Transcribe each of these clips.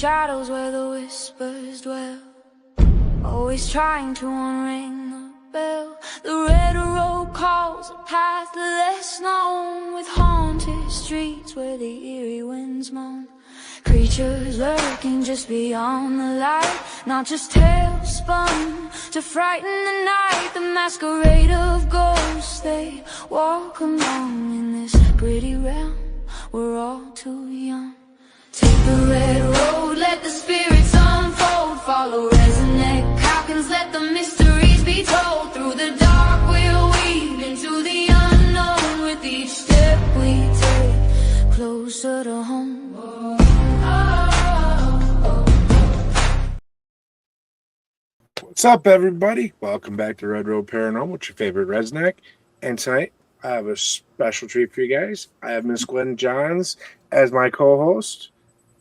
shadows where the whispers dwell, always trying to unring the bell. The red road calls a path less known, with haunted streets where the eerie winds moan. Creatures lurking just beyond the light, not just tales spun to frighten the night. The masquerade of ghosts, they walk along in this gritty realm. We're all too young. Take the red road, let the spirits unfold. Follow RezNeck Calkins, let the mysteries be told. Through the dark we'll weave into the unknown. With each step we take closer to home. What's up, everybody? Welcome back to Red Road Paranormal with your favorite RezNeck. And tonight, I have a special treat for you guys. I have Miss Gwen Johns as my co-host.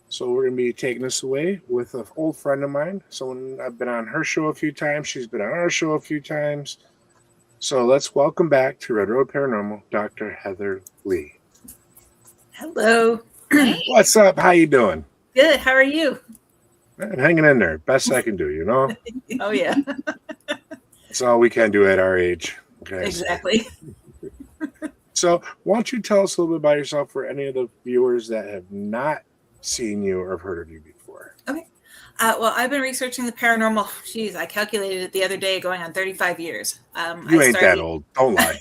So we're going to be taking us away with an old friend of mine. Someone I've been on her show a few times. She's been on our show a few times. So let's welcome back to Red Road Paranormal, Dr. Heather Leigh. Hello. What's up? How you doing? Good. How are you? I'm hanging in there. Best I can do, you know? Oh, yeah. That's all we can do at our age. Okay. Exactly. So why don't you tell us a little bit about yourself for any of the viewers that have not seen you or have heard of you before? Okay. Well, I've been researching the paranormal. Geez, I calculated it the other day, going on 35 years. You ain't that old. Don't lie.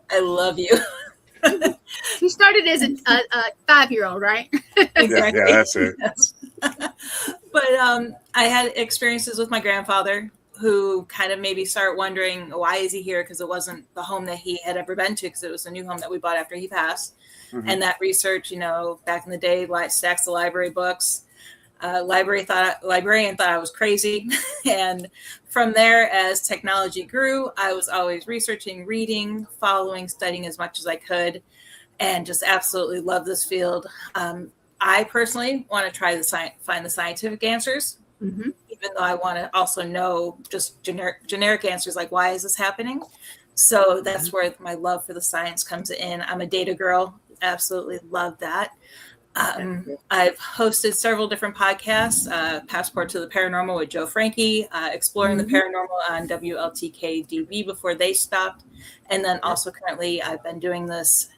I love you. You started as a 5-year-old, right? Exactly. Yeah, that's it. Yes. But I had experiences with my grandfather who kind of made me start wondering, why is he here? Because it wasn't the home that he had ever been to, because it was a new home that we bought after he passed. Mm-hmm. And that research, you know, back in the day, stacks of library books. Librarian thought I was crazy. And from there, as technology grew, I was always researching, reading, following, studying as much as I could, and just absolutely love this field. I personally want to try find the scientific answers, mm-hmm. even though I want to also know just generic answers, like, why is this happening? So that's where my love for the science comes in. I'm a data girl. Absolutely love that. I've hosted several different podcasts, Passport to the Paranormal with Joe Frankie, Exploring the Paranormal on WLTK DB before they stopped. And then also currently I've been doing this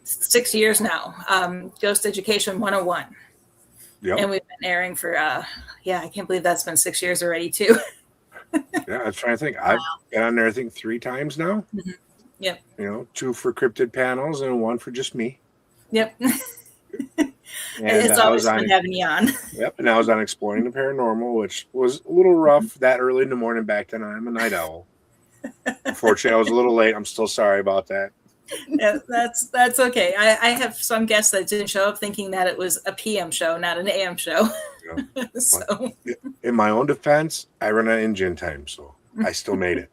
6 years now, Ghost Education 101. Yep. And we've been airing for, I can't believe that's been 6 years already too. Yeah, I was trying to think. I've been on there, I think, 3 times now. Mm-hmm. Yep. You know, 2 for cryptid panels and 1 for just me. Yep. It's always fun having you on. Yep. And I was on Exploring the Paranormal, which was a little rough that early in the morning back then. I'm a night owl. Unfortunately, I was a little late. I'm still sorry about that. Yeah, that's okay. I have some guests that didn't show up thinking that it was a PM show, not an AM show. Yeah. So, in my own defense, I run an engine time, so I still made it.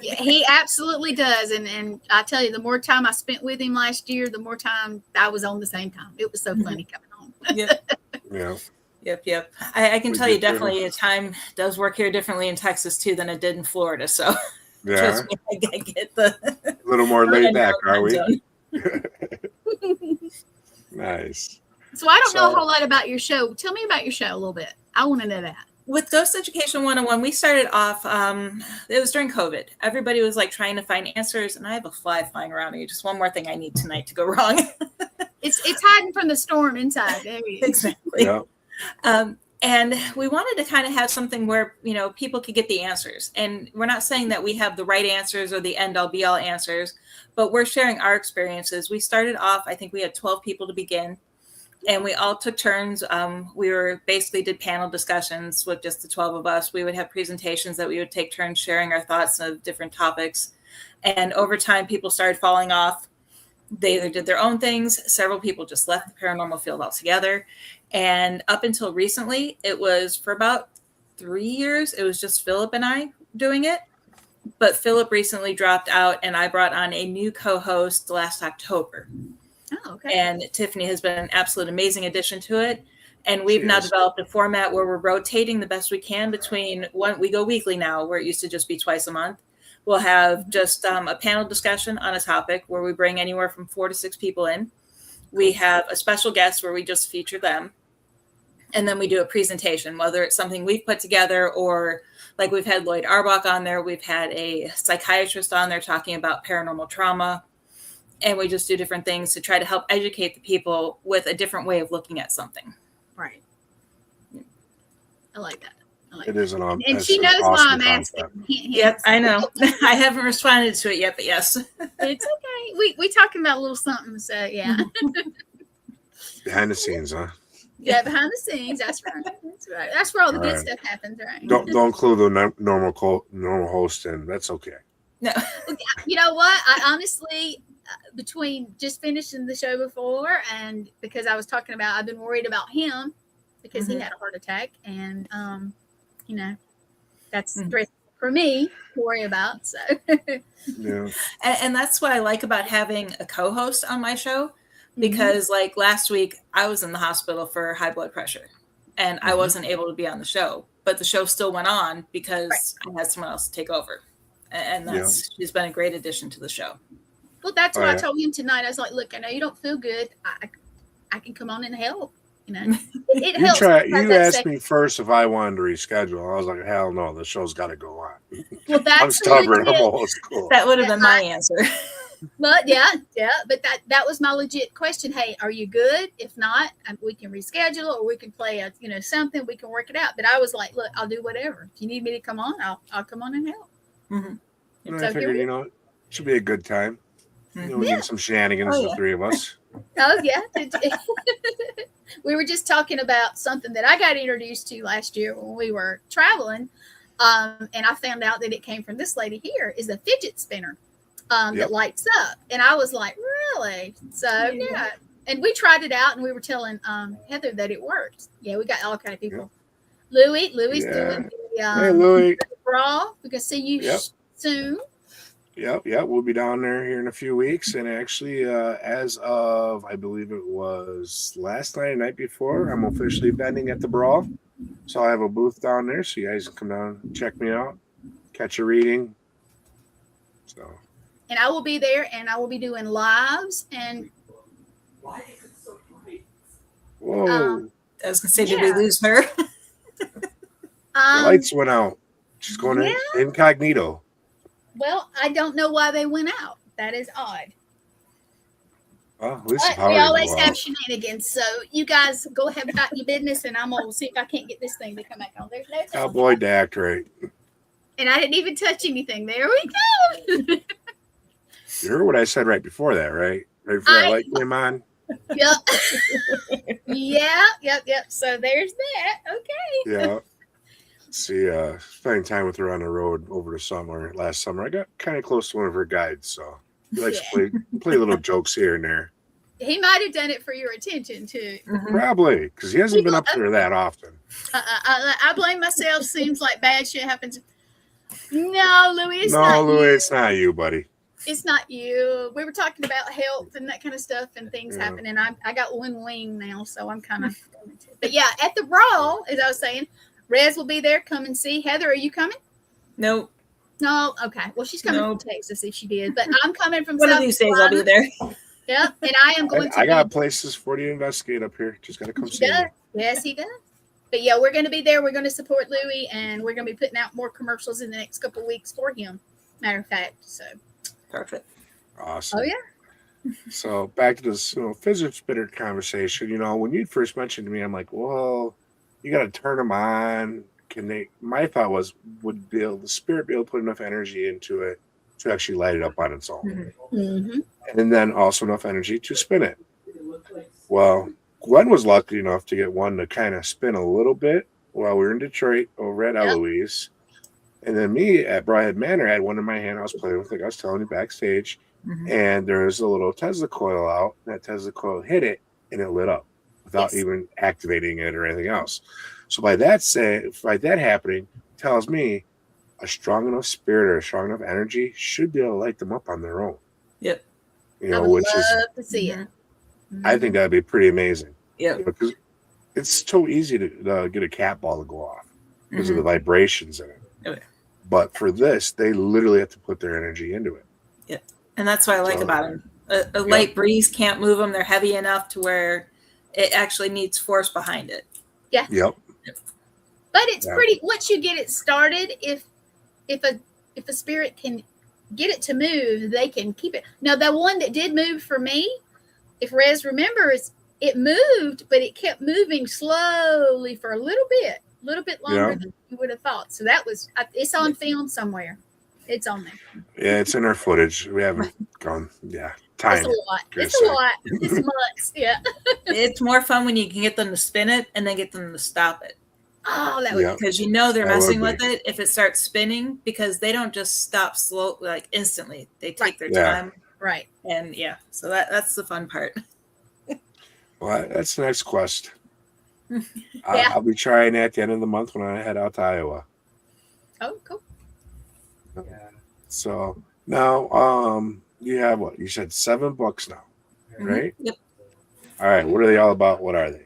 He absolutely does. And I tell you, the more time I spent with him last year, the more time I was on the same time. It was so funny coming home. Yeah. Yep. I can tell you definitely time does work here differently in Texas too than it did in Florida. So yeah, I get the a little more laid back, are we? Nice. So I don't know a whole lot about your show. Tell me about your show a little bit. I want to know that. With Ghost Education 101, we started off, it was during COVID. Everybody was like trying to find answers, and I have a fly flying around me. Just one more thing I need tonight to go wrong. It's hiding from the storm inside. There you go. Exactly. Yeah. And we wanted to kind of have something where, you know, people could get the answers. And we're not saying that we have the right answers or the end all be all answers, but we're sharing our experiences. We started off, I think we had 12 people to begin. And we all took turns. We did panel discussions with just the 12 of us. We would have presentations that we would take turns sharing our thoughts of different topics. And over time, people started falling off. They either did their own things. Several people just left the paranormal field altogether. And up until recently, it was for about 3 years, it was just Philip and I doing it. But Philip recently dropped out, and I brought on a new co-host last October. Oh, okay. And Tiffany has been an absolute amazing addition to it. And we've now developed a format where we're rotating the best we can between we go weekly now, where it used to just be twice a month. We'll have just a panel discussion on a topic where we bring anywhere from 4 to 6 people in. we have a special guest where we just feature them. And then we do a presentation, whether it's something we've put together or like we've had Lloyd Arbach on there. We've had a psychiatrist on there talking about paranormal trauma. And we just do different things to try to help educate the people with a different way of looking at something. Right. I like that. It is and she knows why I'm asking. Yep, I know. I haven't responded to it yet, but yes. It's okay. We talking about a little something, so yeah. Behind the scenes, huh? Yeah, behind the scenes. That's right. That's right. That's where all the good stuff happens, right? Don't include the normal host in. That's okay. No. You know what? I honestly, between just finishing the show before and because I was talking about, I've been worried about him because he had a heart attack, and you know, that's stress for me to worry about. So yeah, and that's what I like about having a co-host on my show, because like last week I was in the hospital for high blood pressure, and I wasn't able to be on the show, but the show still went on because I had someone else to take over, and that's she's been a great addition to the show. Well, that's what I told him tonight. I was like, look, I know you don't feel good. I can come on and help. You know, it helps. You asked me first if I wanted to reschedule. I was like, hell no, the show's got to go on. Well, that's I'm stubborn. I'm old school. That would have been my answer. But but that was my legit question. Hey, are you good? If not, we can reschedule, or we can play something. We can work it out. But I was like, look, I'll do whatever. If you need me to come on, I'll come on and help. And I figured, it should be a good time. We get some shenanigans, the three of us. Oh yeah. We were just talking about something that I got introduced to last year when we were traveling, and I found out that it came from this lady here. Is a fidget spinner that lights up, and I was like, really? So yeah, and we tried it out, and we were telling Heather that it worked. Yeah, we got all kind of people. Louie's doing the hey, Louie. bra. We can see you soon. Yep. We'll be down there here in a few weeks. And actually, as of, I believe it was last night, night before, I'm officially vending at the Brawl. So I have a booth down there. So you guys can come down and check me out, catch a reading. So. And I will be there, and I will be doing lives. And why is it so bright? Whoa. I was going to say, did we lose her? The lights went out. She's going in incognito. Well, I don't know why they went out. That is odd. Well, at least we always have shenanigans. So you guys go ahead about your business, and I'm going to see if I can't get this thing to come back on. There's no cowboy to act right. And I didn't even touch anything. There we go. You heard what I said right before that, right? Right before that light came on? Yep. Yep. So there's that. Okay. Yeah. See, spending time with her on the road over the last summer, I got kind of close to one of her guides, so he likes to play little jokes here and there. He might have done it for your attention too. Probably, because he hasn't been up there that often. I blame myself. Seems like bad shit happens. No, Louie, it's not you, buddy. It's not you. We were talking about health and that kind of stuff and things happening. I got one wing now, so I'm kind of. But yeah, at the Brawl, as I was saying. Rez will be there. Come and see. Heather, are you coming? Nope. No. Okay. Well, she's coming from Texas if she did. But I'm coming from one of these days. I'll be there. Yep. And I am going to. I got places for you to investigate up here. Just got to come see me. Yes, he does. But yeah, we're going to be there. We're going to support Louie, and we're going to be putting out more commercials in the next couple of weeks for him. Matter of fact. So. Perfect. Awesome. Oh yeah. So back to this fidget spinner conversation. When you first mentioned to me, I'm like, well. You got to turn them on. My thought was, would the spirit be able to put enough energy into it to actually light it up on its own? And then also enough energy to spin it. Well, Gwen was lucky enough to get one to kind of spin a little bit while we were in Detroit over at Eloise. And then me at Briarhead Manor had one in my hand I was playing with, like I was telling you backstage. And there was a little Tesla coil out. And that Tesla coil hit it, and it lit up. Without even activating it or anything else. So by that happening, tells me a strong enough spirit or a strong enough energy should be able to light them up on their own. Yep. I would love to see it. I think that'd be pretty amazing. Yeah. Because it's so easy to get a cat ball to go off because of the vibrations in it. Okay. But for this, they literally have to put their energy into it. Yeah. And that's what I like about them. A light breeze can't move them. They're heavy enough to where it actually needs force behind it. Yeah. Yep. But it's pretty, once you get it started, if a spirit can get it to move, they can keep it. Now, the one that did move for me, if Rez remembers, it moved, but it kept moving slowly for a little bit longer than you would have thought. So that was, it's on film somewhere. It's on there. Yeah, it's in our footage. We haven't gone. Yeah, time. It's a lot. It's a lot. It's months. Yeah. It's more fun when you can get them to spin it and then get them to stop it. Oh, that would because you know they're messing with it if it starts spinning, because they don't just stop slow like instantly. They take their time. Right. And so that's the fun part. Well, that's the next quest. I'll be trying that at the end of the month when I head out to Iowa. Oh, cool. Yeah. So now you have what? You said 7 books now, right? Yep. All right. What are they all about? What are they?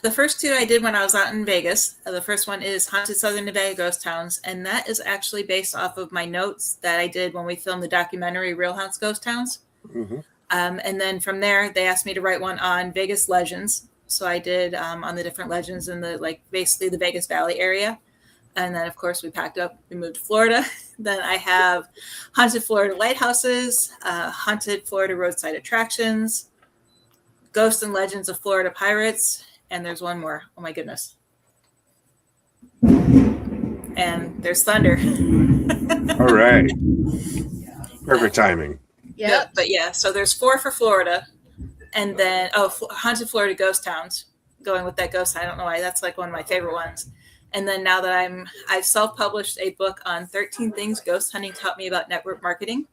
The first 2 I did when I was out in Vegas. The first one is Haunted Southern Nevada Ghost Towns, and that is actually based off of my notes that I did when we filmed the documentary Real Haunts Ghost Towns. Mm-hmm. And then from there, they asked me to write one on Vegas legends. So I did on the different legends in the basically the Vegas Valley area. And then, of course, we packed up. We moved to Florida. Then I have Haunted Florida Lighthouses, Haunted Florida Roadside Attractions, Ghosts and Legends of Florida Pirates, and there's one more. Oh, my goodness. And there's Thunder. All right. Perfect timing. Yep. But so there's 4 for Florida. And then, Haunted Florida Ghost Towns, going with that ghost. I don't know why. That's like one of my favorite ones. And then now that I've self-published a book on 13 things ghost hunting taught me about network marketing.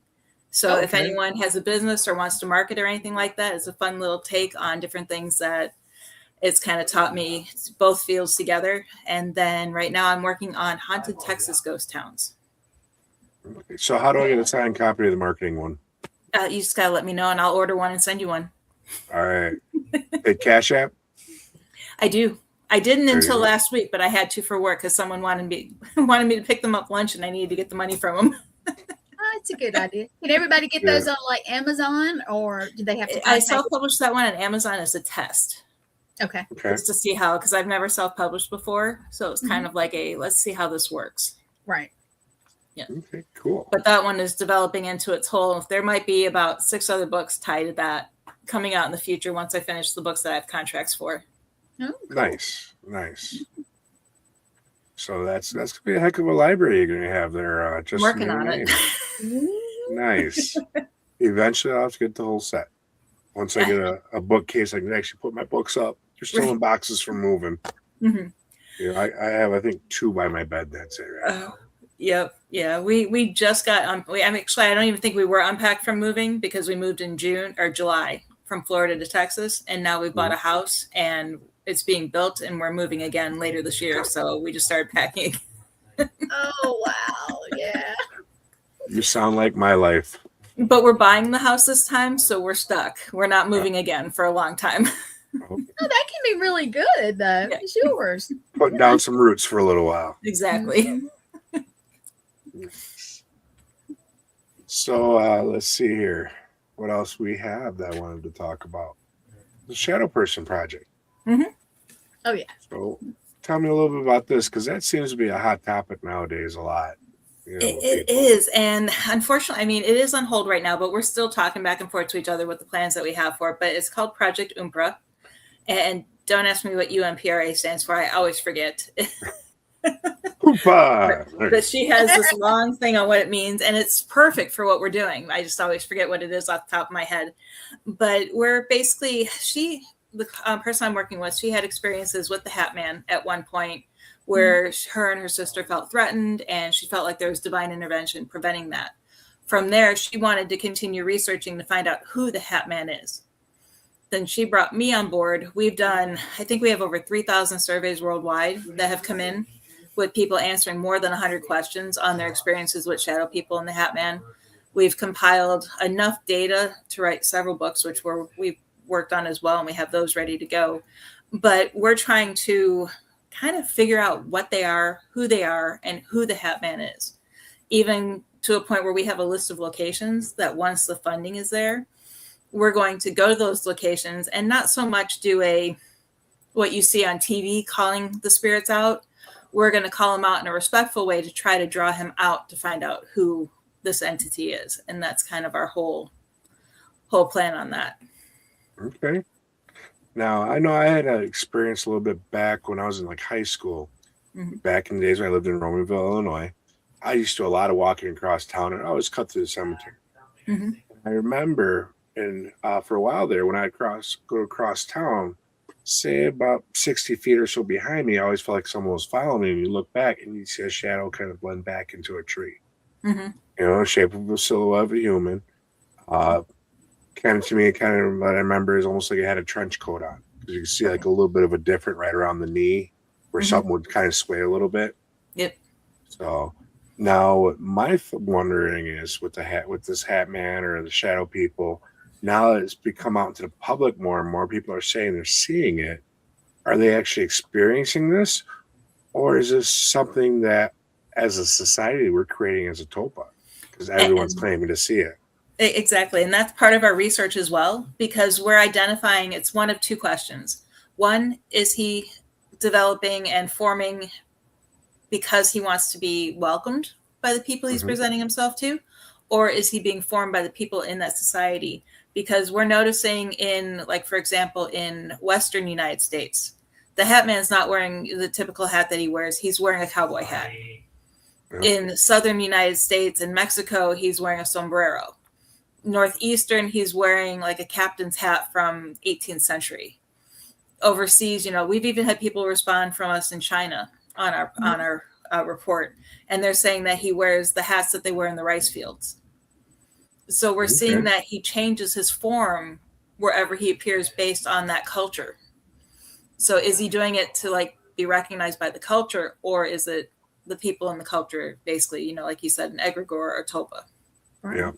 So if anyone has a business or wants to market or anything like that, it's a fun little take on different things that it's kind of taught me both fields together. And then right now I'm working on Haunted Texas Ghost Towns. So how do I get a signed copy of the marketing one? You just got to let me know and I'll order one and send you one. All right. Hey, Cash App? I do. I didn't until last week, but I had to for work because someone wanted me to pick them up lunch and I needed to get the money from them. That's a good idea. Can everybody get those on like Amazon, or do they have to? I self-published that one on Amazon as a test. Okay. Just to see how, because I've never self-published before. So it's kind of like let's see how this works. Right. Yeah. Okay, cool. But that one is developing into its whole. There might be about 6 other books tied to that coming out in the future once I finish the books that I have contracts for. Oh, cool. Nice. So that's gonna be a heck of a library you're gonna have there. Just working on it. Nice. Eventually, I'll have to get the whole set. Once I get a bookcase, I can actually put my books up. They're still in boxes from moving. Mm-hmm. Yeah, I have, I think, 2 by my bed. That's it. Right now. Yep. Yeah. We just got. Actually, I don't even think we were unpacked from moving because we moved in June or July from Florida to Texas, and now we bought a house and it's being built, and we're moving again later this year. So we just started packing. Oh wow! Yeah. You sound like my life. But we're buying the house this time, so we're stuck. We're not moving again for a long time. Oh, that can be really good, though. Yeah. It's yours. Putting down some roots for a little while. Exactly. So let's see here. What else we have that I wanted to talk about? The Shadow Person Project. Mm-hmm. Oh, yeah. So tell me a little bit about this, because that seems to be a hot topic nowadays a lot. You know, it is. And unfortunately, I mean, it is on hold right now, but we're still talking back and forth to each other with the plans that we have for it. But it's called Project Umpra. And don't ask me what UMPRA stands for. I always forget. But she has this long thing on what it means, and it's perfect for what we're doing. I just always forget what it is off the top of my head. But we're basically, the person I'm working with, she had experiences with the Hat Man at one point where her and her sister felt threatened, and she felt like there was divine intervention preventing that. From there, she wanted to continue researching to find out who the Hat Man is. Then she brought me on board. We've done, I think we have over 3,000 surveys worldwide that have come in with people answering more than 100 questions on their experiences with shadow people and the Hat Man. We've compiled enough data to write several books, which we've worked on as well, and we have those ready to go. But we're trying to kind of figure out what they are, who they are, and who the Hat Man is. even to a point where we have a list of locations that once the funding is there, we're going to go to those locations and not so much do what you see on TV, calling the spirits out. We're going to call him out in a respectful way to try to draw him out to find out who this entity is. And that's kind of our whole plan on that. Okay. Now, I know I had an experience a little bit back when I was in like high school. Mm-hmm. Back in the days when I lived in Romanville, Illinois. I used to do a lot of walking across town, and I always cut through the cemetery. Mm-hmm. I remember, for a while there, when I'd go across town, say about 60 feet or so behind me, I always felt like someone was following me. And you look back, and you see a shadow kind of blend back into a tree. Mm-hmm. You know, shape of a silhouette of a human. Kind of to me, kind of what I remember is almost like it had a trench coat on, because you can see like a little bit of a different right around the knee, where something would kind of sway a little bit. Yep. So. Now, my wondering is with this hat man or the shadow people, now that it's become out into the public more and more, people are saying they're seeing it. Are they actually experiencing this? Or is this something that, as a society, we're creating as a TOPA? Because everyone's claiming to see it. Exactly. And that's part of our research as well, because we're identifying it's one of two questions. One, is he developing and forming because he wants to be welcomed by the people he's presenting himself to, or is he being formed by the people in that society? Because we're noticing in, like, for example, in Western United States, the hat man's not wearing the typical hat that he wears. He's wearing a cowboy hat. In Southern United States and Mexico, he's wearing a sombrero. Northeastern, he's wearing like a captain's hat from 18th century. Overseas, you know, we've even had people respond from us in China on our report, and they're saying that he wears the hats that they wear in the rice fields. So we're seeing that he changes his form wherever he appears based on that culture. So is he doing it to like be recognized by the culture, or is it the people in the culture, basically, you know, like you said, an egregore or TOPA? Right. Yeah.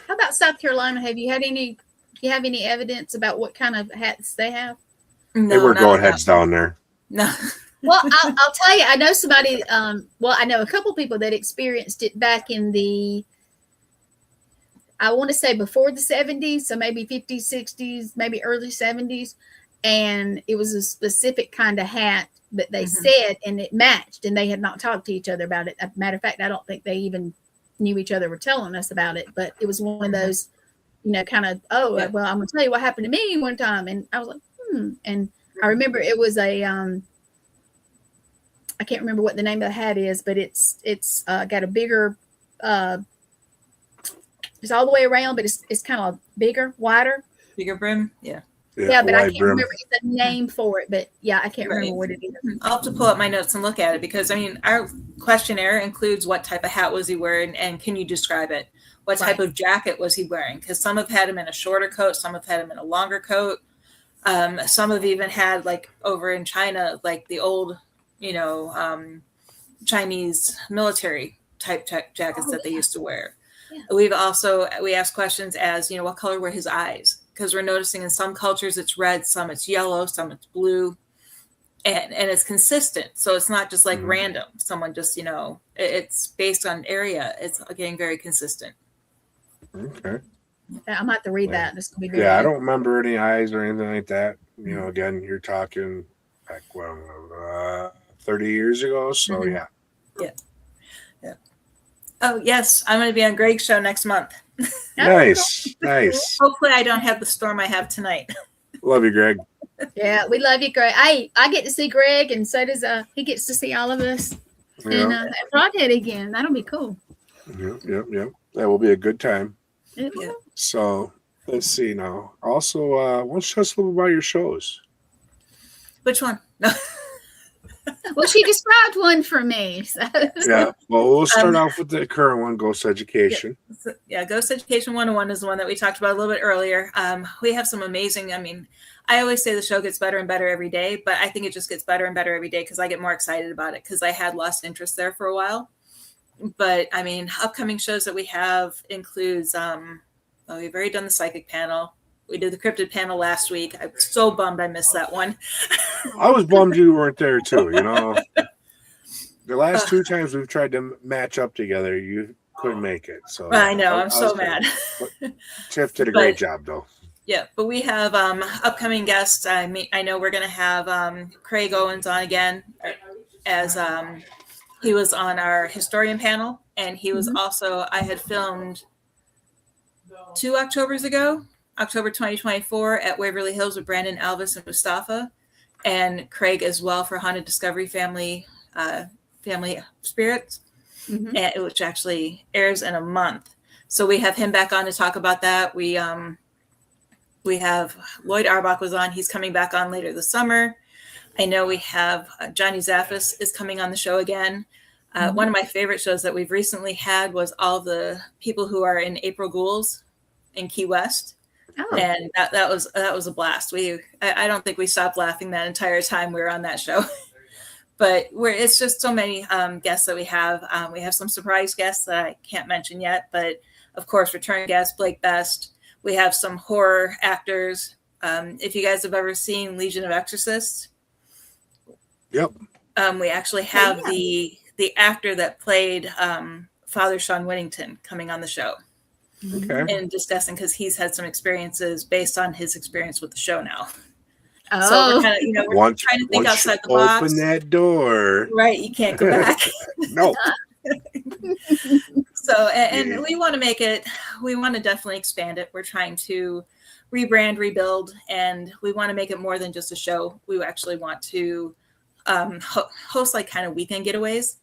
How about South Carolina? Do you have any evidence about what kind of hats they have? No, they wear goat heads down there. No. Well, I'll tell you, I know somebody, I know a couple people that experienced it back in the, I want to say before the 70s, so maybe 50s, 60s, maybe early 70s. And it was a specific kind of hat that they said, and it matched, and they had not talked to each other about it. As a matter of fact, I don't think they even knew each other were telling us about it, but it was one of those, you know, kind of, well, I'm going to tell you what happened to me one time. And I was like, And I remember it was I can't remember what the name of the hat is, but it's got a bigger, it's all the way around, but it's kind of bigger, wider. Bigger brim? Yeah. Yeah, but I can't remember the name for it, but yeah, I can't remember what it is. I'll have to pull up my notes and look at it, because I mean, our questionnaire includes what type of hat was he wearing, and can you describe it? What type of jacket was he wearing? Because some have had him in a shorter coat, some have had him in a longer coat. Some have even had, like over in China, like the old, you know, Chinese military type jackets that they used to wear. Yeah. We ask questions as, you know, what color were his eyes? Because we're noticing in some cultures it's red, some it's yellow, some it's blue, and it's consistent. So it's not just like random. Someone just, you know, it's based on area. It's getting very consistent. Okay. I'm about to read that. This will be good. I don't remember any eyes or anything like that. You know, again, you're talking back 30 years ago. So yeah. Oh yes, I'm going to be on Greg's show next month. Nice. Hopefully I don't have the storm I have tonight. Love you, Greg. Yeah, we love you, Greg. I get to see Greg, and so does he gets to see all of us. And at Broadhead again. That'll be cool. Yep. That will be a good time. Yeah. So let's see now. Also, why don't you tell us a little about your shows? Which one? No. Well, she described one for me. So. Yeah. Well, we'll start off with the current one, Ghost Education. Yeah, Ghost Education 101 is the one that we talked about a little bit earlier. We have some amazing, I mean, I always say the show gets better and better every day, but I think it just gets better and better every day because I get more excited about it because I had lost interest there for a while. But I mean, upcoming shows that we have includes, we've already done the psychic panel. We did the cryptid panel last week. I'm so bummed I missed that one. I was bummed you weren't there too, you know. The last two times we've tried to match up together, you couldn't make it. So I know, I'm so mad. Tiff did a great job, though. Yeah, but we have upcoming guests. I know we're going to have Craig Owens on again, as he was on our historian panel, and he was also, I had filmed 2 Octobers ago, October 2024 at Waverly Hills with Brandon, Alvis, and Mustafa, and Craig as well for Haunted Discovery Family Spirits, which actually airs in a month. So we have him back on to talk about that. We have Lloyd Arbach was on. He's coming back on later this summer. I know we have Johnny Zaffis is coming on the show again. One of my favorite shows that we've recently had was all the people who are in April Ghouls in Key West. Oh. And that was a blast. I don't think we stopped laughing that entire time we were on that show. But it's just so many guests that we have. We have some surprise guests that I can't mention yet, but of course, return guest Blake Best. We have some horror actors. If you guys have ever seen Legion of Exorcists, yep. We actually have the actor that played Father Sean Whittington coming on the show. Okay. And discussing, because he's had some experiences based on his experience with the show now. Oh. So we're kind of, we're trying to think outside the box. Open that door. Right, you can't go back. No. So, and we want to make it, we want to definitely expand it. We're trying to rebrand, rebuild, and we want to make it more than just a show. We actually want to host like kind of weekend getaways,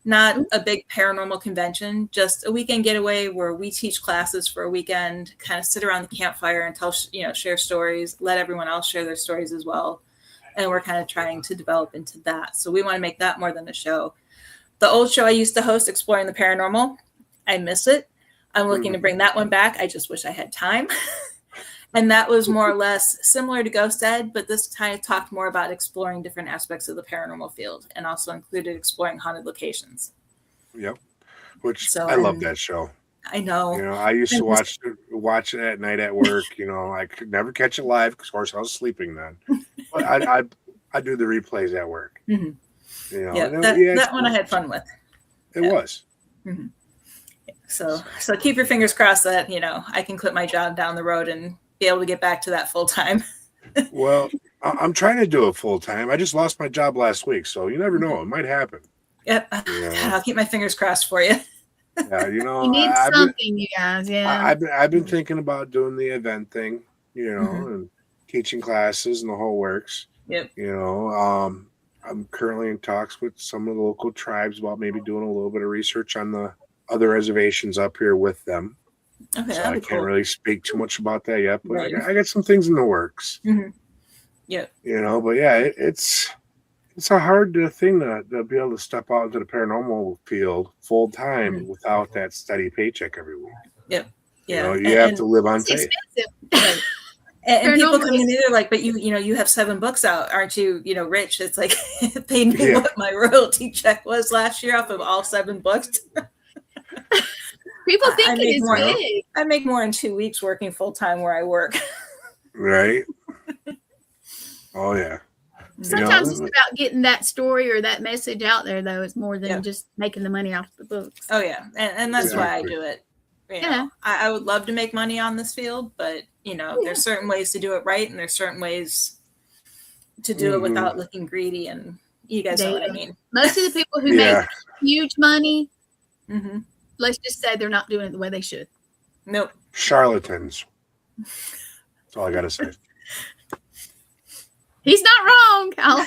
not a big paranormal convention, just a weekend getaway where we teach classes for a weekend, kind of sit around the campfire and tell, share stories, let everyone else share their stories as well. And we're kind of trying to develop into that. So we want to make that more than a show. The old show I used to host, Exploring the Paranormal, I miss it. I'm looking to bring that one back. I just wish I had time. And that was more or less similar to Ghost Ed, but this time talked more about exploring different aspects of the paranormal field, and also included exploring haunted locations. Yep. Which I love that show. I know. I used to watch it at night at work. I could never catch it live because, of course, I was sleeping then. But I do the replays at work. Mm-hmm. That one I had fun with. It was. Mm-hmm. So keep your fingers crossed that I can quit my job down the road and be able to get back to that full time. Well, I'm trying to do it full time. I just lost my job last week, so you never know; it might happen. Yep, I'll keep my fingers crossed for you. Yeah, you need something, you guys. Yeah, I've been thinking about doing the event thing, and teaching classes and the whole works. Yep. I'm currently in talks with some of the local tribes about maybe doing a little bit of research on the other reservations up here with them. Okay, so I can't really speak too much about that yet, but right. I got some things in the works. Mm-hmm. Yeah. But yeah, it's a hard thing to be able to step out into the paranormal field full time without that steady paycheck every week. Yep. Yeah. You have to live on faith. And people come in there like, but you have 7 books out, aren't you? Rich. It's like they knew what my royalty check was last year off of all 7 books. People think it is big. I make more in 2 weeks working full time where I work. Right. Oh yeah. Sometimes it's about getting that story or that message out there, though. It's more than just making the money off the books. Oh yeah, and that's why I do it. I would love to make money on this field, but there's certain ways to do it right, and there's certain ways to do it without looking greedy. And you guys know what I mean. Most of the people who make huge money, let's just say they're not doing it the way they should. Nope. Charlatans. That's all I gotta say. He's not wrong, Kyle.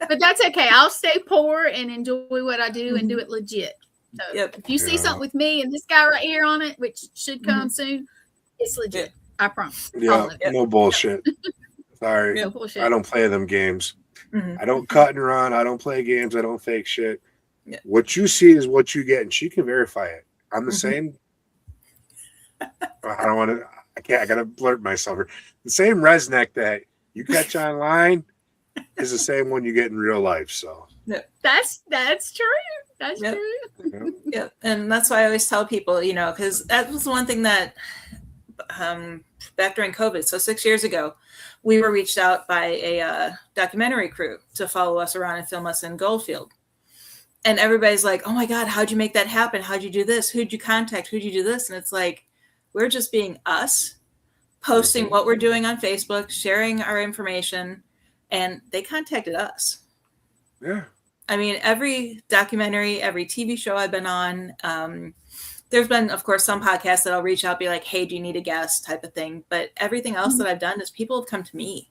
But that's okay. I'll stay poor and enjoy what I do and do it legit. So if you see something with me and this guy right here on it, which should come soon, it's legit. I promise. Yeah, no bullshit. Sorry. No bullshit. I don't play them games. I don't cut and run. I don't play games. I don't fake shit. Yeah. What you see is what you get, and she can verify it. I'm the same. I don't want to. I gotta blurt myself here. The same RezNeck that you catch online is the same one you get in real life. So that's true. That's true. Yeah, and that's why I always tell people, because that was one thing that back during COVID, so 6 years ago, we were reached out by a documentary crew to follow us around and film us in Goldfield. And everybody's like, oh my God, how'd you make that happen? How'd you do this? Who'd you contact? Who'd you do this? And it's like, we're just being us, posting what we're doing on Facebook, sharing our information, and they contacted us. Yeah. I mean, every documentary, every TV show I've been on, there's been, of course, some podcasts that I'll reach out, be like, hey, do you need a guest type of thing? But everything else that I've done is people have come to me.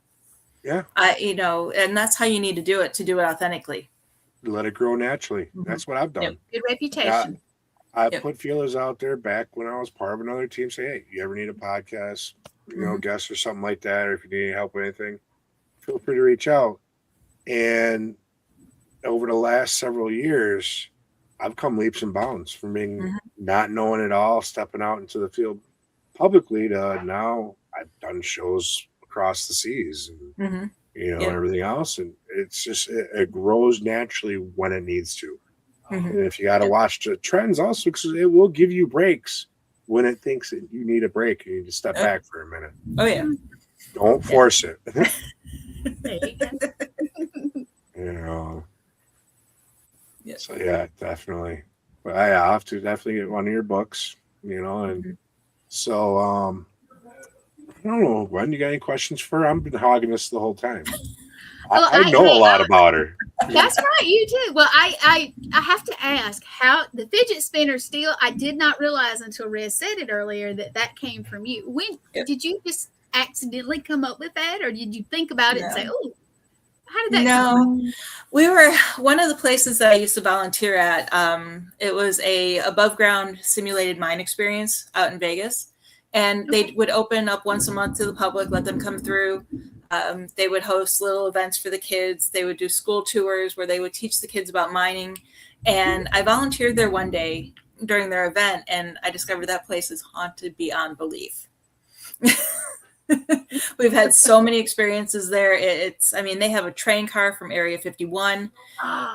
Yeah. And that's how you need to do it authentically. Let it grow naturally. That's what I've done. Yep. Good reputation. I put feelers out there back when I was part of another team. Say, hey, you ever need a podcast, guest or something like that, or if you need any help with anything, feel free to reach out. And over the last several years, I've come leaps and bounds from being not knowing it all, stepping out into the field publicly to now I've done shows across the seas and and everything else. And it's just it grows naturally when it needs to. And if you got to watch the trends also, because it will give you breaks when it thinks that you need a break. You need to step back for a minute. Oh, yeah. Don't force it. There you go. Yeah. So, yeah, definitely. But I have to definitely get one of your books, and so, I don't know, Gwen, you got any questions for her? I've been hogging this the whole time. I know a lot about her. That's right, you too. Well, I have to ask how the fidget spinner still. I did not realize until Rez said it earlier that came from you. When did you just accidentally come up with that, or did you think about it and say, "Oh, how did that?" No, we were one of the places that I used to volunteer at. It was a above ground simulated mine experience out in Vegas, and they would open up once a month to the public, let them come through. They would host little events for the kids. They would do school tours where they would teach the kids about mining. And I volunteered there one day during their event, and I discovered that place is haunted beyond belief. We've had so many experiences there. They have a train car from Area 51.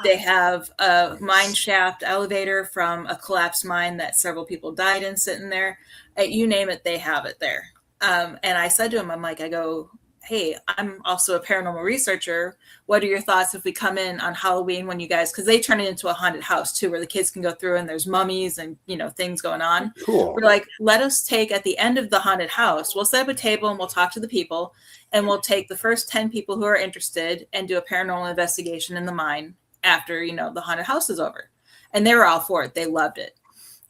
They have a mine shaft elevator from a collapsed mine that several people died in sitting there. You name it, they have it there. And I said to him, I go, hey, I'm also a paranormal researcher. What are your thoughts if we come in on Halloween when you guys, because they turn it into a haunted house too, where the kids can go through and there's mummies and, things going on. Cool. We're like, let us take at the end of the haunted house, we'll set up a table and we'll talk to the people, and we'll take the first 10 people who are interested and do a paranormal investigation in the mine after, the haunted house is over. And they were all for it. They loved it.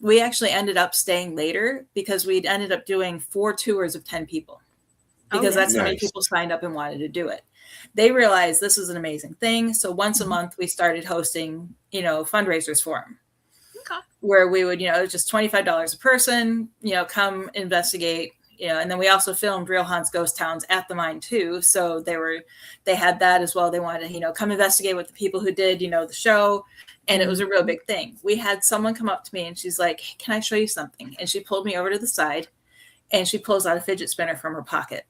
We actually ended up staying later because we'd ended up doing 4 tours of 10 people. Because that's how many people signed up and wanted to do it. They realized this was an amazing thing. So once a month, we started hosting, fundraisers for them. Okay. Where we would, it was just $25 a person, come investigate, and then we also filmed Real Haunts Ghost Towns at the mine too. So they had that as well. They wanted to, come investigate with the people who did, the show. And it was a real big thing. We had someone come up to me and she's like, hey, can I show you something? And she pulled me over to the side and she pulls out a fidget spinner from her pocket.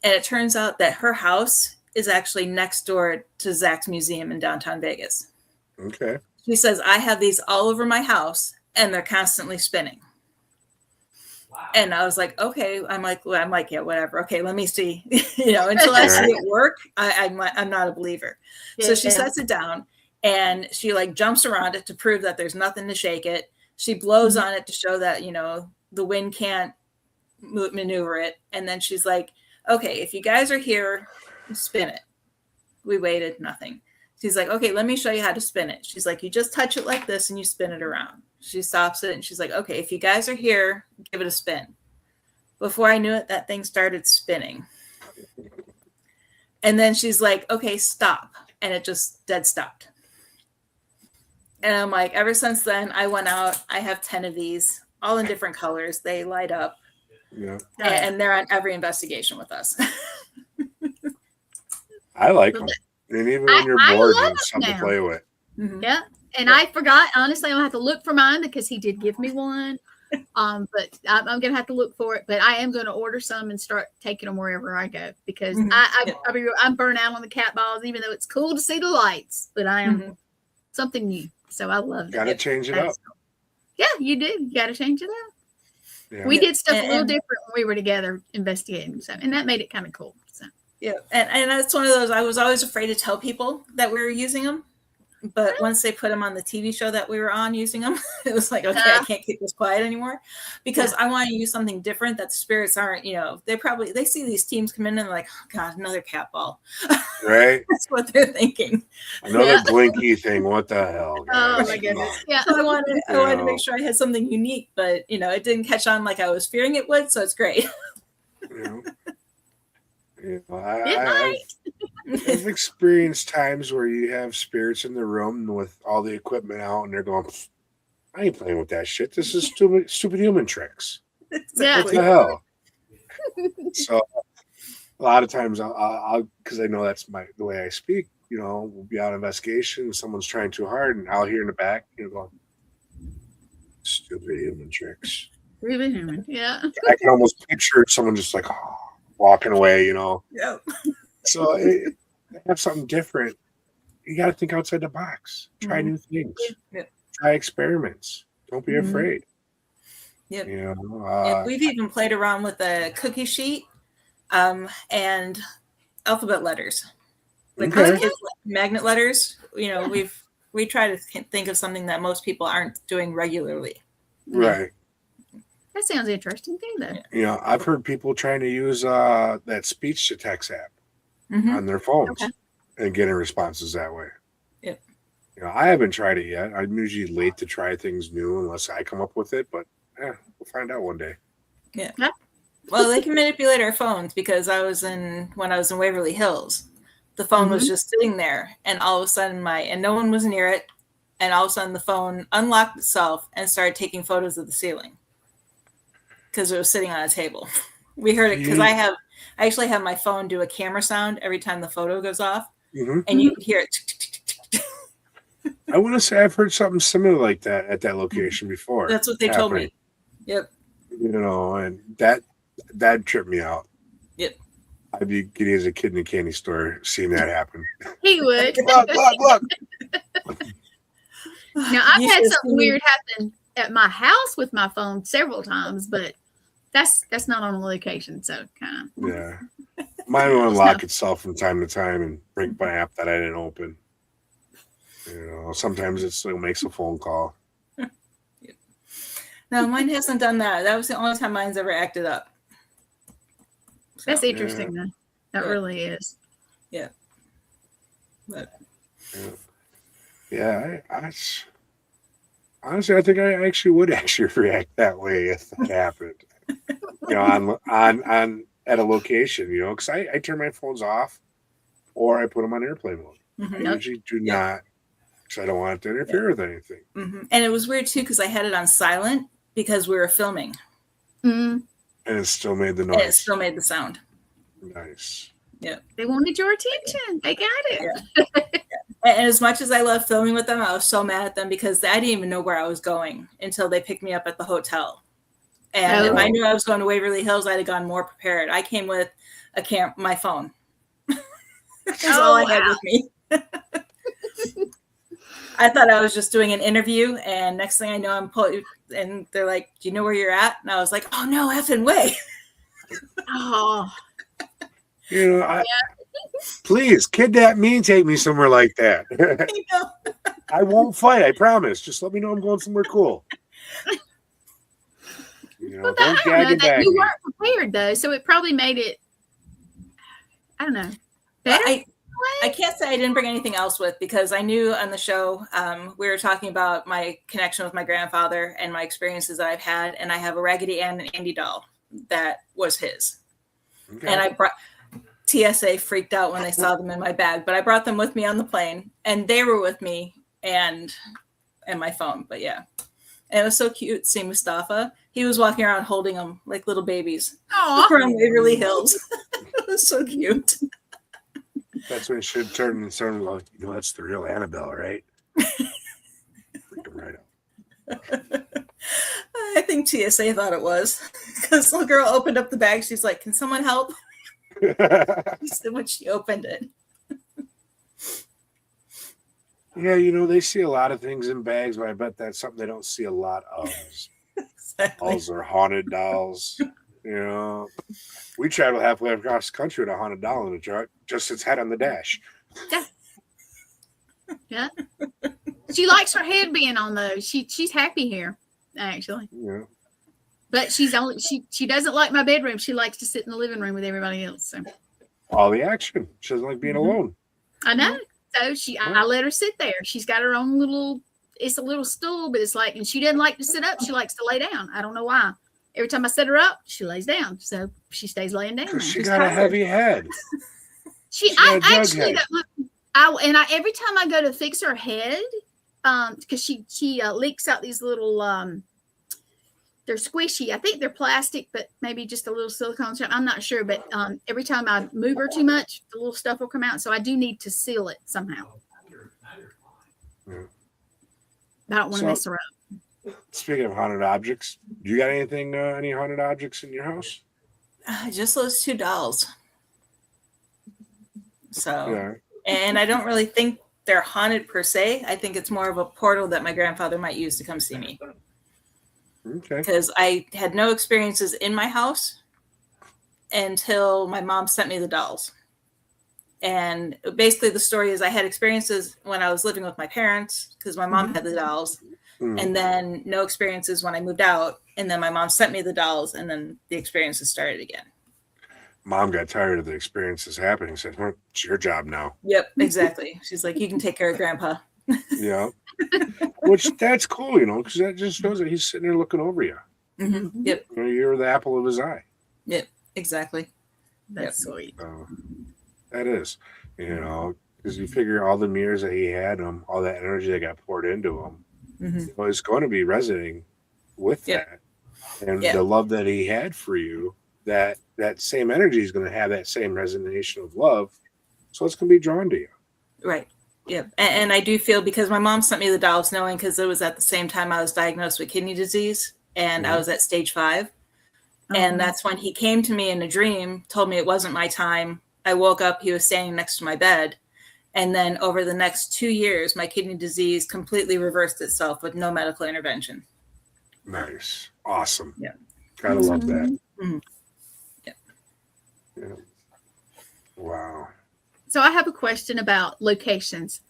And it turns out that her house is actually next door to Zach's museum in downtown Vegas. Okay. She says, I have these all over my house and they're constantly spinning. Wow. And I was like, okay. I'm like, yeah, whatever. Okay, let me see. Until I see it work, I'm not a believer. Yeah, so she sets it down and she jumps around it to prove that there's nothing to shake it. She blows on it to show that, the wind can't maneuver it. And then she's like, okay, if you guys are here, spin it. We waited, nothing. She's like, okay, let me show you how to spin it. She's like, you just touch it like this and you spin it around. She stops it and she's like, okay, if you guys are here, give it a spin. Before I knew it, that thing started spinning. And then she's like, okay, stop. And it just dead stopped. And I'm like, ever since then, I went out. I have 10 of these, all in different colors. They light up. Yeah. And they're on every investigation with us. I like them. And even when you're bored, you have something to play with. Mm-hmm. Yeah. And I forgot, honestly, I'll have to look for mine because he did give me one. But I'm going to have to look for it. But I am going to order some and start taking them wherever I go because I'm burnt out on the cat balls, even though it's cool to see the lights. But I am something new. So I love it. Got to change it up. Yeah, you do. You got to change it up. Yeah. We did stuff a little different when we were together investigating, so and that made it kind of cool. So. Yeah, and that's one of those. I was always afraid to tell people that we were using them, but once they put them on the TV show that we were on using them, it was like, okay, I can't keep this quiet anymore, because I want to use something different that the spirits aren't. They see these teams come in and they're like, oh God, another cat ball. Right. That's what they're thinking. Another blinky thing. What the hell? Guys? Oh my goodness. Yeah. So I wanted to make sure I had something unique, but it didn't catch on like I was fearing it would. So it's great. I've experienced times where you have spirits in the room with all the equipment out, and they're going, I ain't playing with that shit. This is stupid human tricks. Yeah. What the hell? So a lot of times I'll because I know that's the way I speak, we'll be on investigation, someone's trying too hard, and I'll hear in the back, going, stupid human tricks. Really human. Yeah. I can almost picture someone just like walking away, Yeah. So have something different. You got to think outside the box. Try new things. Yep. Try experiments. Don't be afraid. Yep. We've even played around with a cookie sheet and alphabet letters. Like kids, magnet letters. We try to think of something that most people aren't doing regularly. Right. That sounds interesting too, though. I've heard people trying to use that speech to text app on their phones and getting responses that way. Yep. I haven't tried it yet. I'm usually late to try things new unless I come up with it, but we'll find out one day. Yeah. Well, they can manipulate our phones, because when I was in Waverly Hills, the phone was just sitting there, and all of a sudden and no one was near it, and all of a sudden the phone unlocked itself and started taking photos of the ceiling because it was sitting on a table. We heard it because I actually have my phone do a camera sound every time the photo goes off, and you could hear it. I want to say I've heard something similar like that at that location before. That's what they told me. Yep. And that tripped me out. Yep. I'd be giddy as a kid in a candy store seeing that happen. He would. Look. Now, I've had something weird happen at my house with my phone several times, but that's not on a location, so kind of. Yeah. Mine will unlock itself from time to time and break my app that I didn't open. Sometimes it still makes a phone call. No, mine hasn't done that. That was the only time mine's ever acted up. So, that's interesting, though. That really is. Yeah. But. Yeah, honestly, I think I actually would react that way if that happened. On at a location, because I turn my phones off or I put them on airplane mode. I usually do not, because I don't want it to interfere with anything. And it was weird too, because I had it on silent because we were filming. And it still made the noise. And it still made the sound. Nice. Yeah. They wanted your attention. They got it. Yeah. And as much as I love filming with them, I was so mad at them because I didn't even know where I was going until they picked me up at the hotel. And if I knew I was going to Waverly Hills, I'd have gone more prepared. I came with my phone. That's all I had with me. I thought I was just doing an interview, and next thing I know, and they're like, "Do you know where you're at?" And I was like, "Oh no, effing way!" Please kidnap me and take me somewhere like that. I won't fight. I promise. Just let me know I'm going somewhere cool. Don't gag and bag. You weren't prepared though, so it probably made it. I don't know. Better? I can't say I didn't bring anything else with, because I knew on the show we were talking about my connection with my grandfather and my experiences that I've had, and I have a Raggedy Ann and Andy doll that was his. Okay. And I brought TSA freaked out when they saw them in my bag, but I brought them with me on the plane, and they were with me and my phone. But yeah, and it was so cute seeing Mustafa. He was walking around holding them like little babies around Waverly Hills. It was so cute. That's when it should turn and sound like, that's the real Annabelle, right? Freak them right out. I think TSA thought it was, because the little girl opened up the bag. She's like, "Can someone help?" When she opened it. Yeah, they see a lot of things in bags, but I bet that's something they don't see a lot of. Dolls are haunted dolls. You know, we travel halfway across the country with a haunted doll in the truck, just its head on the dash. Yeah. Yeah. She likes her head being on those. She's happy here, actually. Yeah. But she doesn't like my bedroom. She likes to sit in the living room with everybody else. So. All the action. She doesn't like being alone. I know. So I let her sit there. She's got her own little. It's a little stool, but it's like, and she doesn't like to sit up. She likes to lay down. I don't know why. Every time I set her up, she lays down. So she stays laying down. She got a heavy head. Every time I go to fix her head, because she leaks out these little they're squishy. I think they're plastic, but maybe just a little silicone. I'm not sure. But every time I move her too much, the little stuff will come out. So I do need to seal it somehow. Yeah. I don't want to mess her up. Speaking of haunted objects, do you got anything, any haunted objects in your house? Just those 2 dolls. So, Yeah. And I don't really think they're haunted per se. I think it's more of a portal that my grandfather might use to come see me. Okay. Because I had no experiences in my house until my mom sent me the dolls. And basically the story is I had experiences when I was living with my parents because my mom had the dolls. And then no experiences when I moved out. And then my mom sent me the dolls and then the experiences started again. Mom got tired of the experiences happening. Said, well, it's your job now. Yep, exactly. She's like, you can take care of Grandpa. Yeah. Which that's cool, you know, because that just shows that he's sitting there looking over you. Mm-hmm. Yep. You know, you're the apple of his eye. Yep, exactly. That's sweet. That is, you know, because you figure all the mirrors that he had, all that energy that got poured into him, well, it's going to be resonating with that. And the love that he had for you, that same energy is going to have that same resonance of love. So it's going to be drawn to you. Right. Yeah. And I do feel because my mom sent me the dolls knowing because it was at the same time I was diagnosed with kidney disease and I was at stage 5. And that's when he came to me in a dream, told me it wasn't my time. I woke up, he was standing next to my bed. And then over the next 2 years, my kidney disease completely reversed itself with no medical intervention. Nice. Awesome. Yeah. Gotta love that. Mm-hmm. Yeah. Wow. So I have a question about locations.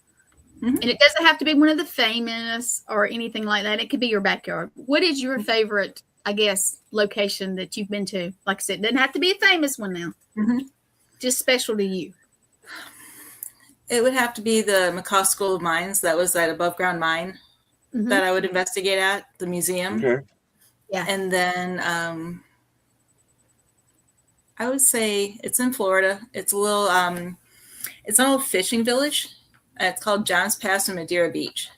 And it doesn't have to be one of the famous or anything like that. It could be your backyard. What is your favorite, I guess, location that you've been to? Like I said, it doesn't have to be a famous one now. Just special to you. It would have to be the McCaw School of Mines. That was that above ground mine that I would investigate at, the museum. Okay. Yeah. And then I would say it's in Florida. It's a little fishing village. It's called John's Pass in Madeira Beach.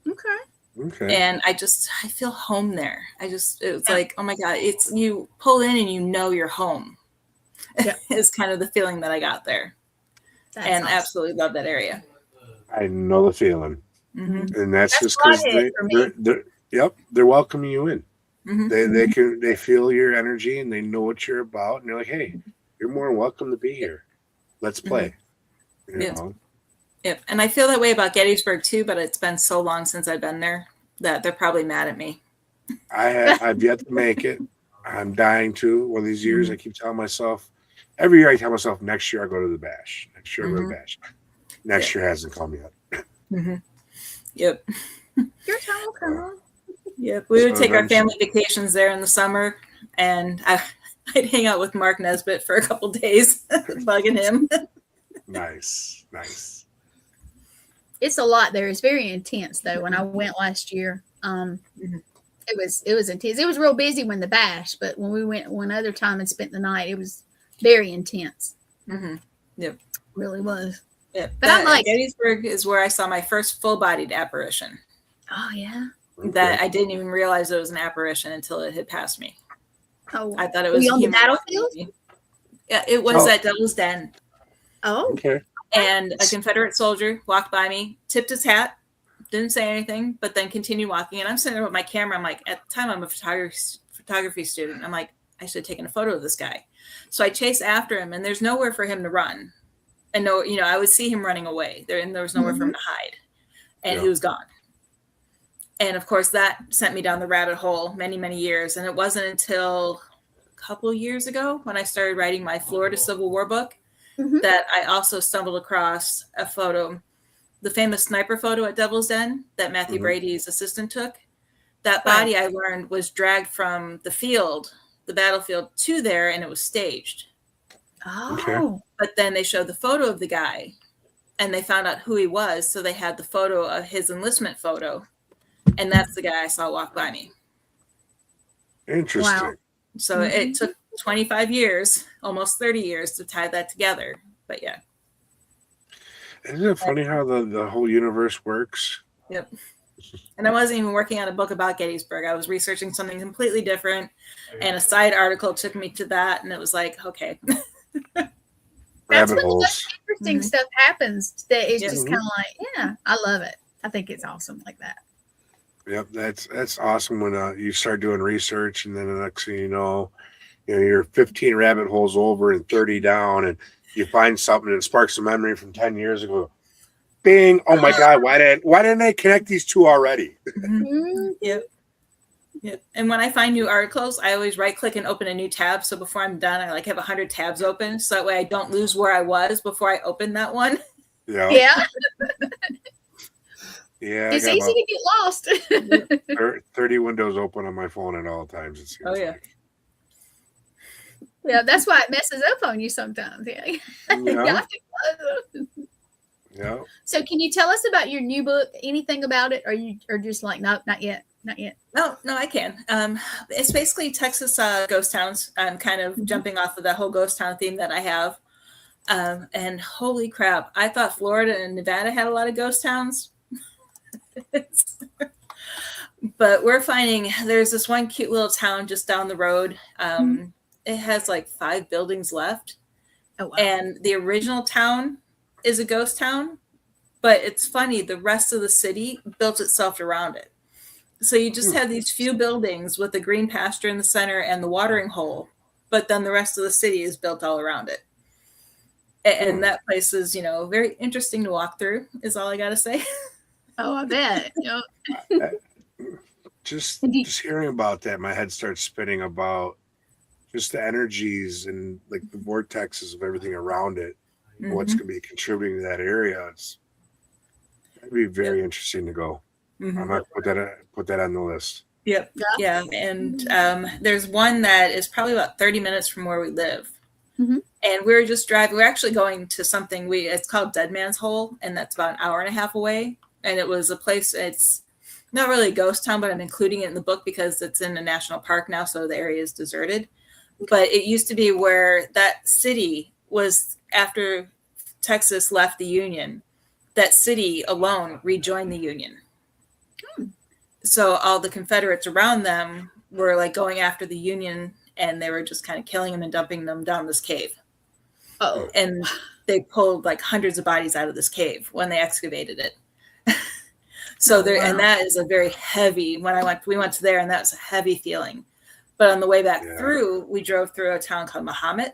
Okay. And I feel home there. It's like, oh my God, it's you pull in and you know you're home. Yeah. Is kind of the feeling that I got there. That's and awesome. Absolutely love that area. I know the feeling. And that's just because they're welcoming you in. They feel your energy and they know what you're about. And they're like, hey, you're more welcome to be here. Let's play. You know? Yep. And I feel that way about Gettysburg too, but it's been so long since I've been there that they're probably mad at me. I've yet to make it. I'm dying to. One of these years, I keep telling myself, every year I tell myself, next year I'll go to the bash. Next year I'll go to the bash. Next year hasn't come yet. Yep. Your time will come. Yep. We would take our family vacations there in the summer, and I'd hang out with Mark Nesbitt for a couple days, bugging him. Nice. It's a lot there. It's very intense though. When I went last year, it was intense. It was real busy when the bash, but when we went one other time and spent the night, it was very intense. Yep. Really was. Yeah. But I'm like, Gettysburg is where I saw my first full-bodied apparition. Oh yeah. That I didn't even realize it was an apparition until it had passed me. Oh, I thought it was on the battlefield. Yeah, it was at Devil's Den. Oh, okay. And a Confederate soldier walked by me, tipped his hat, didn't say anything, but then continued walking. And I'm sitting there with my camera. I'm like, at the time, I'm a photography student. I'm like, I should have taken a photo of this guy. So I chase after him, and there's nowhere for him to run. And I would see him running away there, and there was nowhere for him to hide. And he was gone. And of course, that sent me down the rabbit hole many, many years. And it wasn't until a couple of years ago when I started writing my Florida Civil War book that I also stumbled across a photo, the famous sniper photo at Devil's Den that Matthew Brady's assistant took. That body, I learned, was dragged from the battlefield to there, and it was staged. Oh. Okay. But then they showed the photo of the guy, and they found out who he was. So they had the photo of his enlistment photo, and that's the guy I saw walk by me. Interesting. Wow. So it took 25 years, almost 30 years to tie that together. But yeah. Isn't it funny how the whole universe works? Yep. And I wasn't even working on a book about Gettysburg. I was researching something completely different, and a side article took me to that, and it was like, okay. That's Rabbit when the holes. most interesting stuff happens. That it's just kind of like, yeah, I love it. I think it's awesome like that. Yep, that's awesome when you start doing research, and then the next thing you know, you're 15 rabbit holes over and 30 down, and you find something and it sparks a memory from 10 years ago. Bing! Oh my God! Why didn't I connect these two already? Yep. And when I find new articles, I always right-click and open a new tab. So before I'm done, I have 100 tabs open, so that way I don't lose where I was before I open that one. Yeah. Yeah. It's easy to get lost. 30 windows open on my phone at all times. It seems like. Yeah, that's why it messes up on you sometimes. Yeah. Yeah. So can you tell us about your new book? Anything about it? Or just like, no, not yet. No, I can. It's basically Texas ghost towns. I'm kind of jumping off of that whole ghost town theme that I have. And holy crap, I thought Florida and Nevada had a lot of ghost towns. But we're finding there's this one cute little town just down the road. It has like 5 buildings left. Oh, wow. And the original town is a ghost town. But it's funny, the rest of the city built itself around it. So you just have these few buildings with the green pasture in the center and the watering hole. But then the rest of the city is built all around it. And that place is, very interesting to walk through, is all I got to say. Oh, I bet. Just hearing about that, my head starts spinning about just the energies and like the vortexes of everything around it. What's going to be contributing to that area? It'd be very interesting to go. I'm not put that on the list. Yep. Yeah. And there's one that is probably about 30 minutes from where we live. And we were just driving. We're actually going to something. It's called Dead Man's Hole, and that's about an hour and a half away. And it was a place. It's not really a ghost town, but I'm including it in the book because it's in a national park now, so the area is deserted. But it used to be where that city was after Texas left the Union. That city alone rejoined the Union. So all the Confederates around them were like going after the Union, and they were just kind of killing them and dumping them down this cave. Oh, and they pulled like hundreds of bodies out of this cave when they excavated it. So there, and that is a very heavy. We went to there, and that was a heavy feeling. But on the way back through, we drove through a town called Mahomet,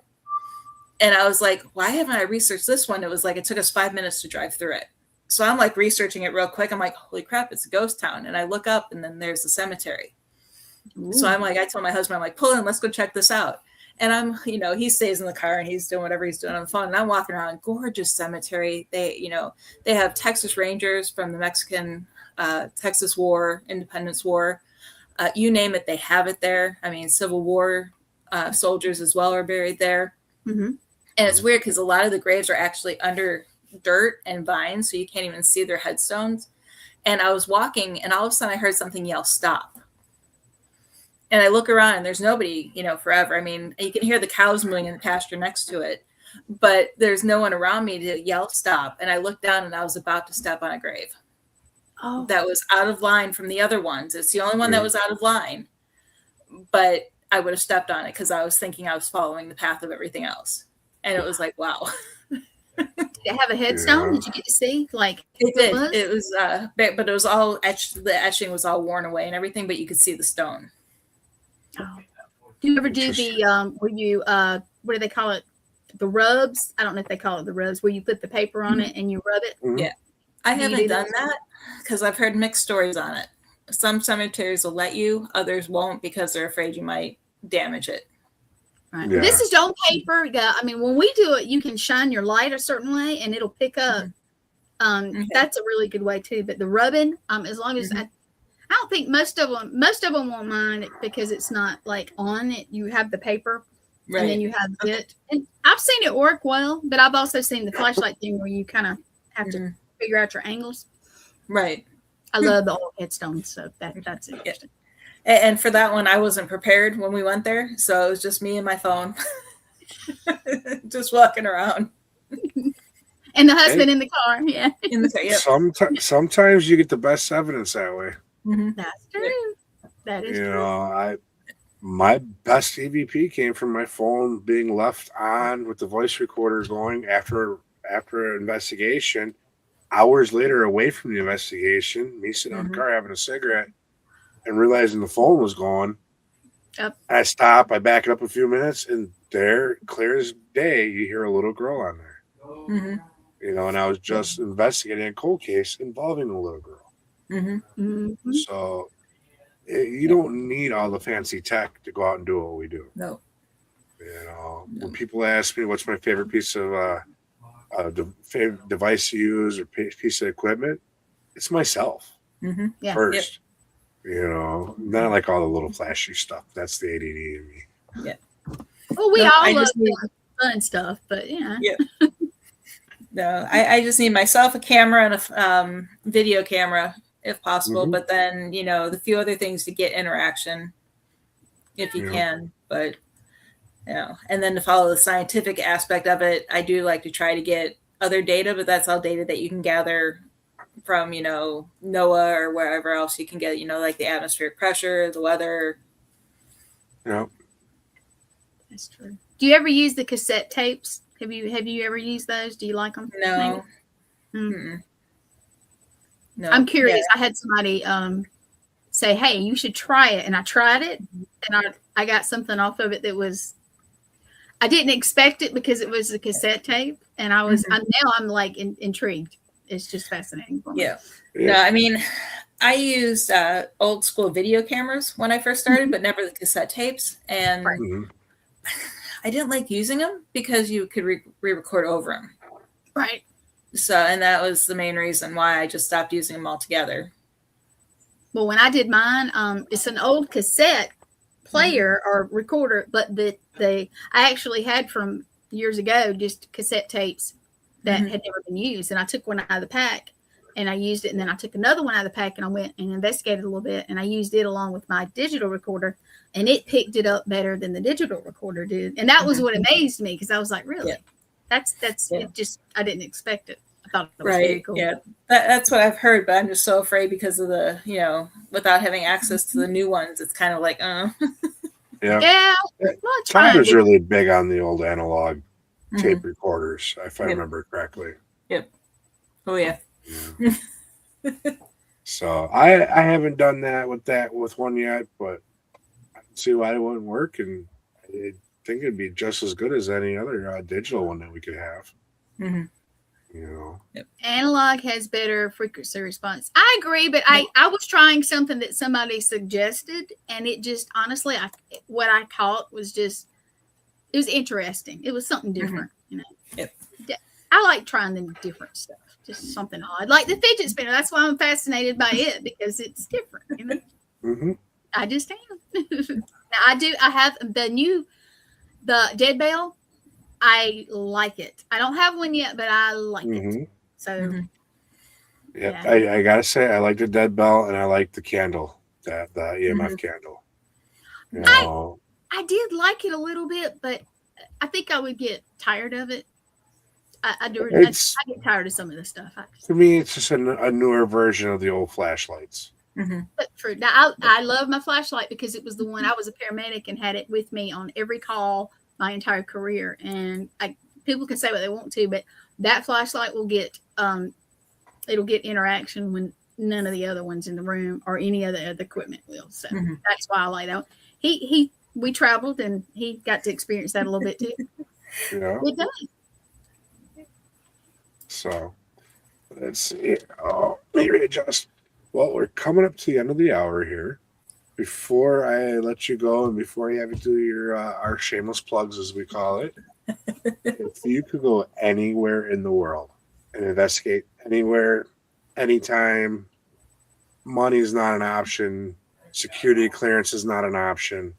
and I was like, "Why haven't I researched this one?" It was like it took us 5 minutes to drive through it. So I'm like researching it real quick. I'm like, "Holy crap, it's a ghost town!" And I look up, and then there's a cemetery. Ooh. So I'm like, I told my husband, I'm like, "Pull in, let's go check this out." And I'm, he stays in the car and he's doing whatever he's doing on the phone. And I'm walking around, gorgeous cemetery. They, they have Texas Rangers from the Mexican Texas War, Independence War. You name it, they have it there. I mean, Civil War soldiers as well are buried there. And it's weird because a lot of the graves are actually under dirt and vines, so you can't even see their headstones. And I was walking, and all of a sudden I heard something yell, "Stop." And I look around and there's nobody, forever. I mean, you can hear the cows mooing in the pasture next to it, but there's no one around me to yell, "Stop." And I looked down and I was about to step on a grave. Oh. That was out of line from the other ones. It's the only one that was out of line, but I would have stepped on it because I was thinking I was following the path of everything else. And it was like, wow. Did it have a headstone? Yeah. Did you get to see? Like it did. It was, but it was all etched. The etching was all worn away and everything, but you could see the stone. Oh. Do you ever do the where you what do they call it? The rubs? I don't know if they call it the rubs, where you put the paper on it and you rub it. Yeah, I haven't done that because I've heard mixed stories on it. some cemeteries will let you, others won't because they're afraid you might damage it. Right. Yeah. This is on paper. I mean, when we do it, you can shine your light a certain way and it'll pick up. Okay. That's a really good way too. But the rubbing, as long as I don't think most of them won't mind it because it's not like on it. You have the paper and then you have it. And I've seen it work well, but I've also seen the flashlight thing where you kind of have to figure out your angles. Right. I love the old headstones, so that's interesting. And for that one, I wasn't prepared when we went there, so it was just me and my phone, just walking around. And the husband in the car, yeah. In the car, yep. Sometimes you get the best evidence that way. That's true. That is You true. know, my best EVP came from my phone being left on with the voice recorder going after an investigation. Hours later, away from the investigation, me sitting in the car having a cigarette and realizing the phone was gone. Yep. I stop, I back it up a few minutes, and there, clear as day, you hear a little girl on there. You know, and I was just investigating a cold case involving a little girl. So you don't need all the fancy tech to go out and do what we do. No. You know, when people ask me what's my favorite piece of favorite device to use or piece of equipment, it's myself first. You know, then I like all the little flashy stuff. That's the ADD in me. Yeah. Well, we all love the fun stuff, but yeah. No, I just need myself a camera and a video camera if possible, but then, you know, the few other things to get interaction if you can, but you know, and then to follow the scientific aspect of it, I do like to try to get other data, but that's all data that you can gather from, you know, NOAA or wherever else you can get, you know, like the atmospheric pressure, the weather. Yeah. That's true. Do you ever use the cassette tapes? Have you ever used those? Do you like them? No. No. I'm curious. I had somebody say, "Hey, you should try it," and I tried it, and I got something off of it that was. I didn't expect it because it was a cassette tape, and now I'm like intrigued. It's just fascinating for me. Yeah. No, I mean, I used old school video cameras when I first started, but never the cassette tapes, and I didn't like using them because you could re-record over them. Right. So, and that was the main reason why I just stopped using them altogether. Well, when I did mine, it's an old cassette player or recorder, but I actually had from years ago just cassette tapes that had never been used, and I took one out of the pack and I used it, and then I took another one out of the pack and I went and investigated a little bit, and I used it along with my digital recorder, and it picked it up better than the digital recorder did, and that was what amazed me, because I was like, really? That's it. Just I didn't expect it. I thought it was very cool. Yeah, that's what I've heard, but I'm just so afraid because of the, you know, without having access to the new ones, it's kind of like, Yeah. Well, Todd was really big on the old analog tape recorders, if I remember correctly. Oh yeah. So I haven't done that with one yet, but I can see why it wouldn't work, and I think it'd be just as good as any other digital one that we could have. You know, analog has better frequency response. I agree, but I was trying something that somebody suggested, and it just honestly, what I caught was just, it was interesting. It was something different, you know. I like trying the different stuff, just something odd, like the fidget spinner. That's why I'm fascinated by it, because it's different, you know. I just am. Now I have the dead bell. I like it. I don't have one yet, but I like it. So, I gotta say, I like the dead bell, and I like the candle, the EMF candle. You know, I did like it a little bit, but I think I would get tired of it. I get tired of some of the stuff. For me, it's just a newer version of the old flashlights. But now, I love my flashlight because it was the one. I was a paramedic and had it with me on every call my entire career, and people can say what they want to, but that flashlight will get it'll get interaction when none of the other ones in the room or any other equipment will. So that's why I like that. We traveled and he got to experience that a little bit too. It does. So let's see. Oh, let me readjust. Well, we're coming up to the end of the hour here. Before I let you go and before you have to do your our shameless plugs, as we call it, if you could go anywhere in the world and investigate anywhere, anytime, money is not an option, security clearance is not an option,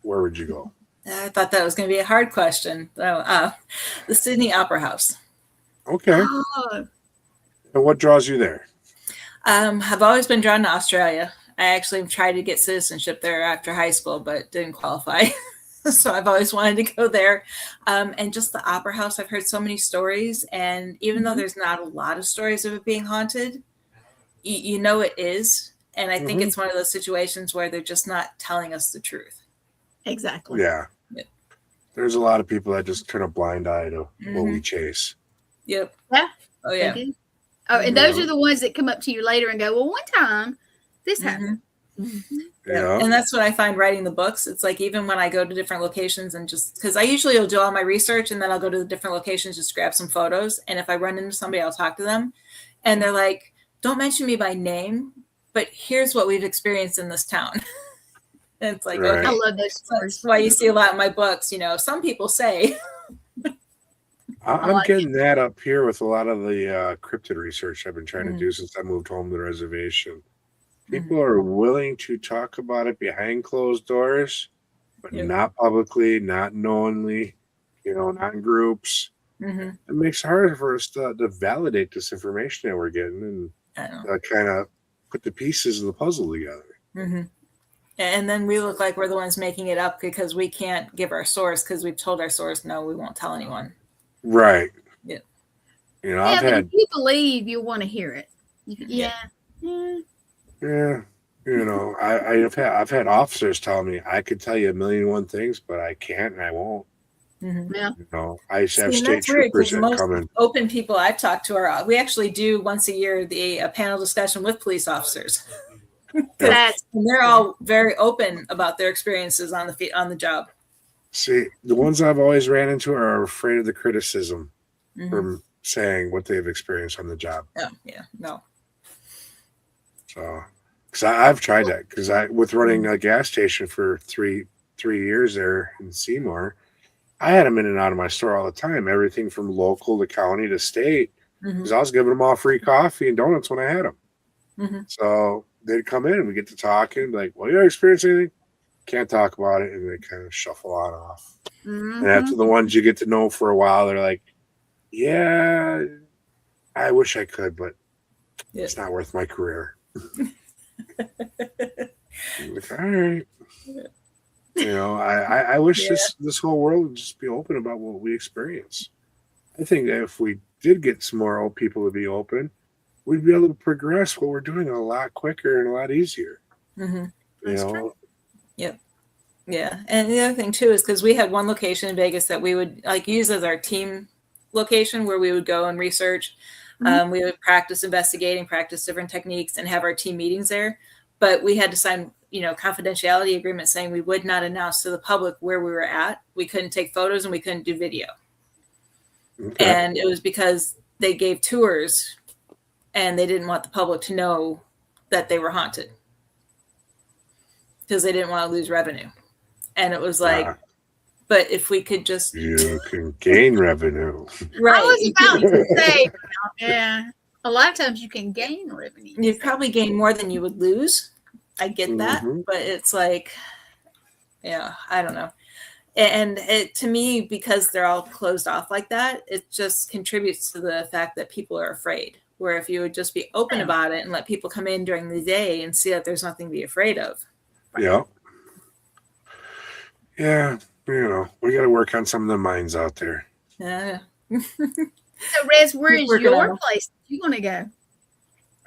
where would you go? I thought that was going to be a hard question. So, the Sydney Opera House. Okay. Oh, And what draws you there? I've always been drawn to Australia. I actually tried to get citizenship there after high school, but didn't qualify. So I've always wanted to go there. And just the Opera House, I've heard so many stories. And even though there's not a lot of stories of it being haunted, you know it is. And I think it's one of those situations where they're just not telling us the truth. exactly. Yeah. Yep. There's a lot of people that just turn a blind eye to what we chase. Yep. Yeah. Oh, yeah. They do. Oh, and those are the ones that come up to you later and go, well, one time this happened. Yeah. And that's what I find writing the books. It's like even when I go to different locations and just because I usually will do all my research and then I'll go to the different locations, just grab some photos. And if I run into somebody, I'll talk to them. And they're like, don't mention me by name, but here's what we've experienced in this town. And it's like, Right. okay, I love those stories. that's why you see a lot in my books. You know, some people say, I'm getting that up here with a lot of the cryptid research I've been trying to do since I moved home to the reservation. People are willing to talk about it behind closed doors, but not publicly, not knowingly, not in groups. It makes it harder for us to validate this information that we're getting and kind of put the pieces of the puzzle together. And then we look like we're the ones making it up because we can't give our source because we've told our source, no, we won't tell anyone. Right. Yeah. I've but had. if you believe, you want to hear it. Yeah. I've had officers tell me I could tell you a million and one things, but I can't and I won't. Yeah. I used to have state that's weird troopers because that most come in. open people I've talked to are we actually do once a year a panel discussion with police officers. And they're all very open about their experiences on the job. See, the ones I've always ran into are afraid of the criticism from saying what they've experienced on the job. No. So, because I've tried that because with running a gas station for three years there in Seymour, I had them in and out of my store all the time, everything from local to county to state, because I was giving them all free coffee and donuts when I had them. So they'd come in and we get to talking, like, well, you ever experienced anything? Can't talk about it, and they kind of shuffle on off. And after the ones you get to know for a while, they're like, yeah, I wish I could, but it's not worth my career. Like, all right. I wish this whole world would just be open about what we experience. I think that if we did get some more old people to be open, we'd be able to progress what we're doing a lot quicker and a lot easier. That's true. Yep. Yeah. And the other thing too is because we had one location in Vegas that we would use as our team location where we would go and research. We would practice investigating, practice different techniques, and have our team meetings there. But we had to sign, confidentiality agreement saying we would not announce to the public where we were at. We couldn't take photos and we couldn't do video. Okay. And it was because they gave tours and they didn't want the public to know that they were haunted because they didn't want to lose revenue. And it was like, but if we could just... You can gain revenue. Right. I was about to say, a lot of times you can gain revenue. You'd probably gain more than you would lose. I get that. But it's like, I don't know. And to me, because they're all closed off like that, it just contributes to the fact that people are afraid. Where if you would just be open about it and let people come in during the day and see that there's nothing to be afraid of. Yeah. Yeah. We got to work on some of the minds out there. Yeah. So, Rez, where is your place you want to go?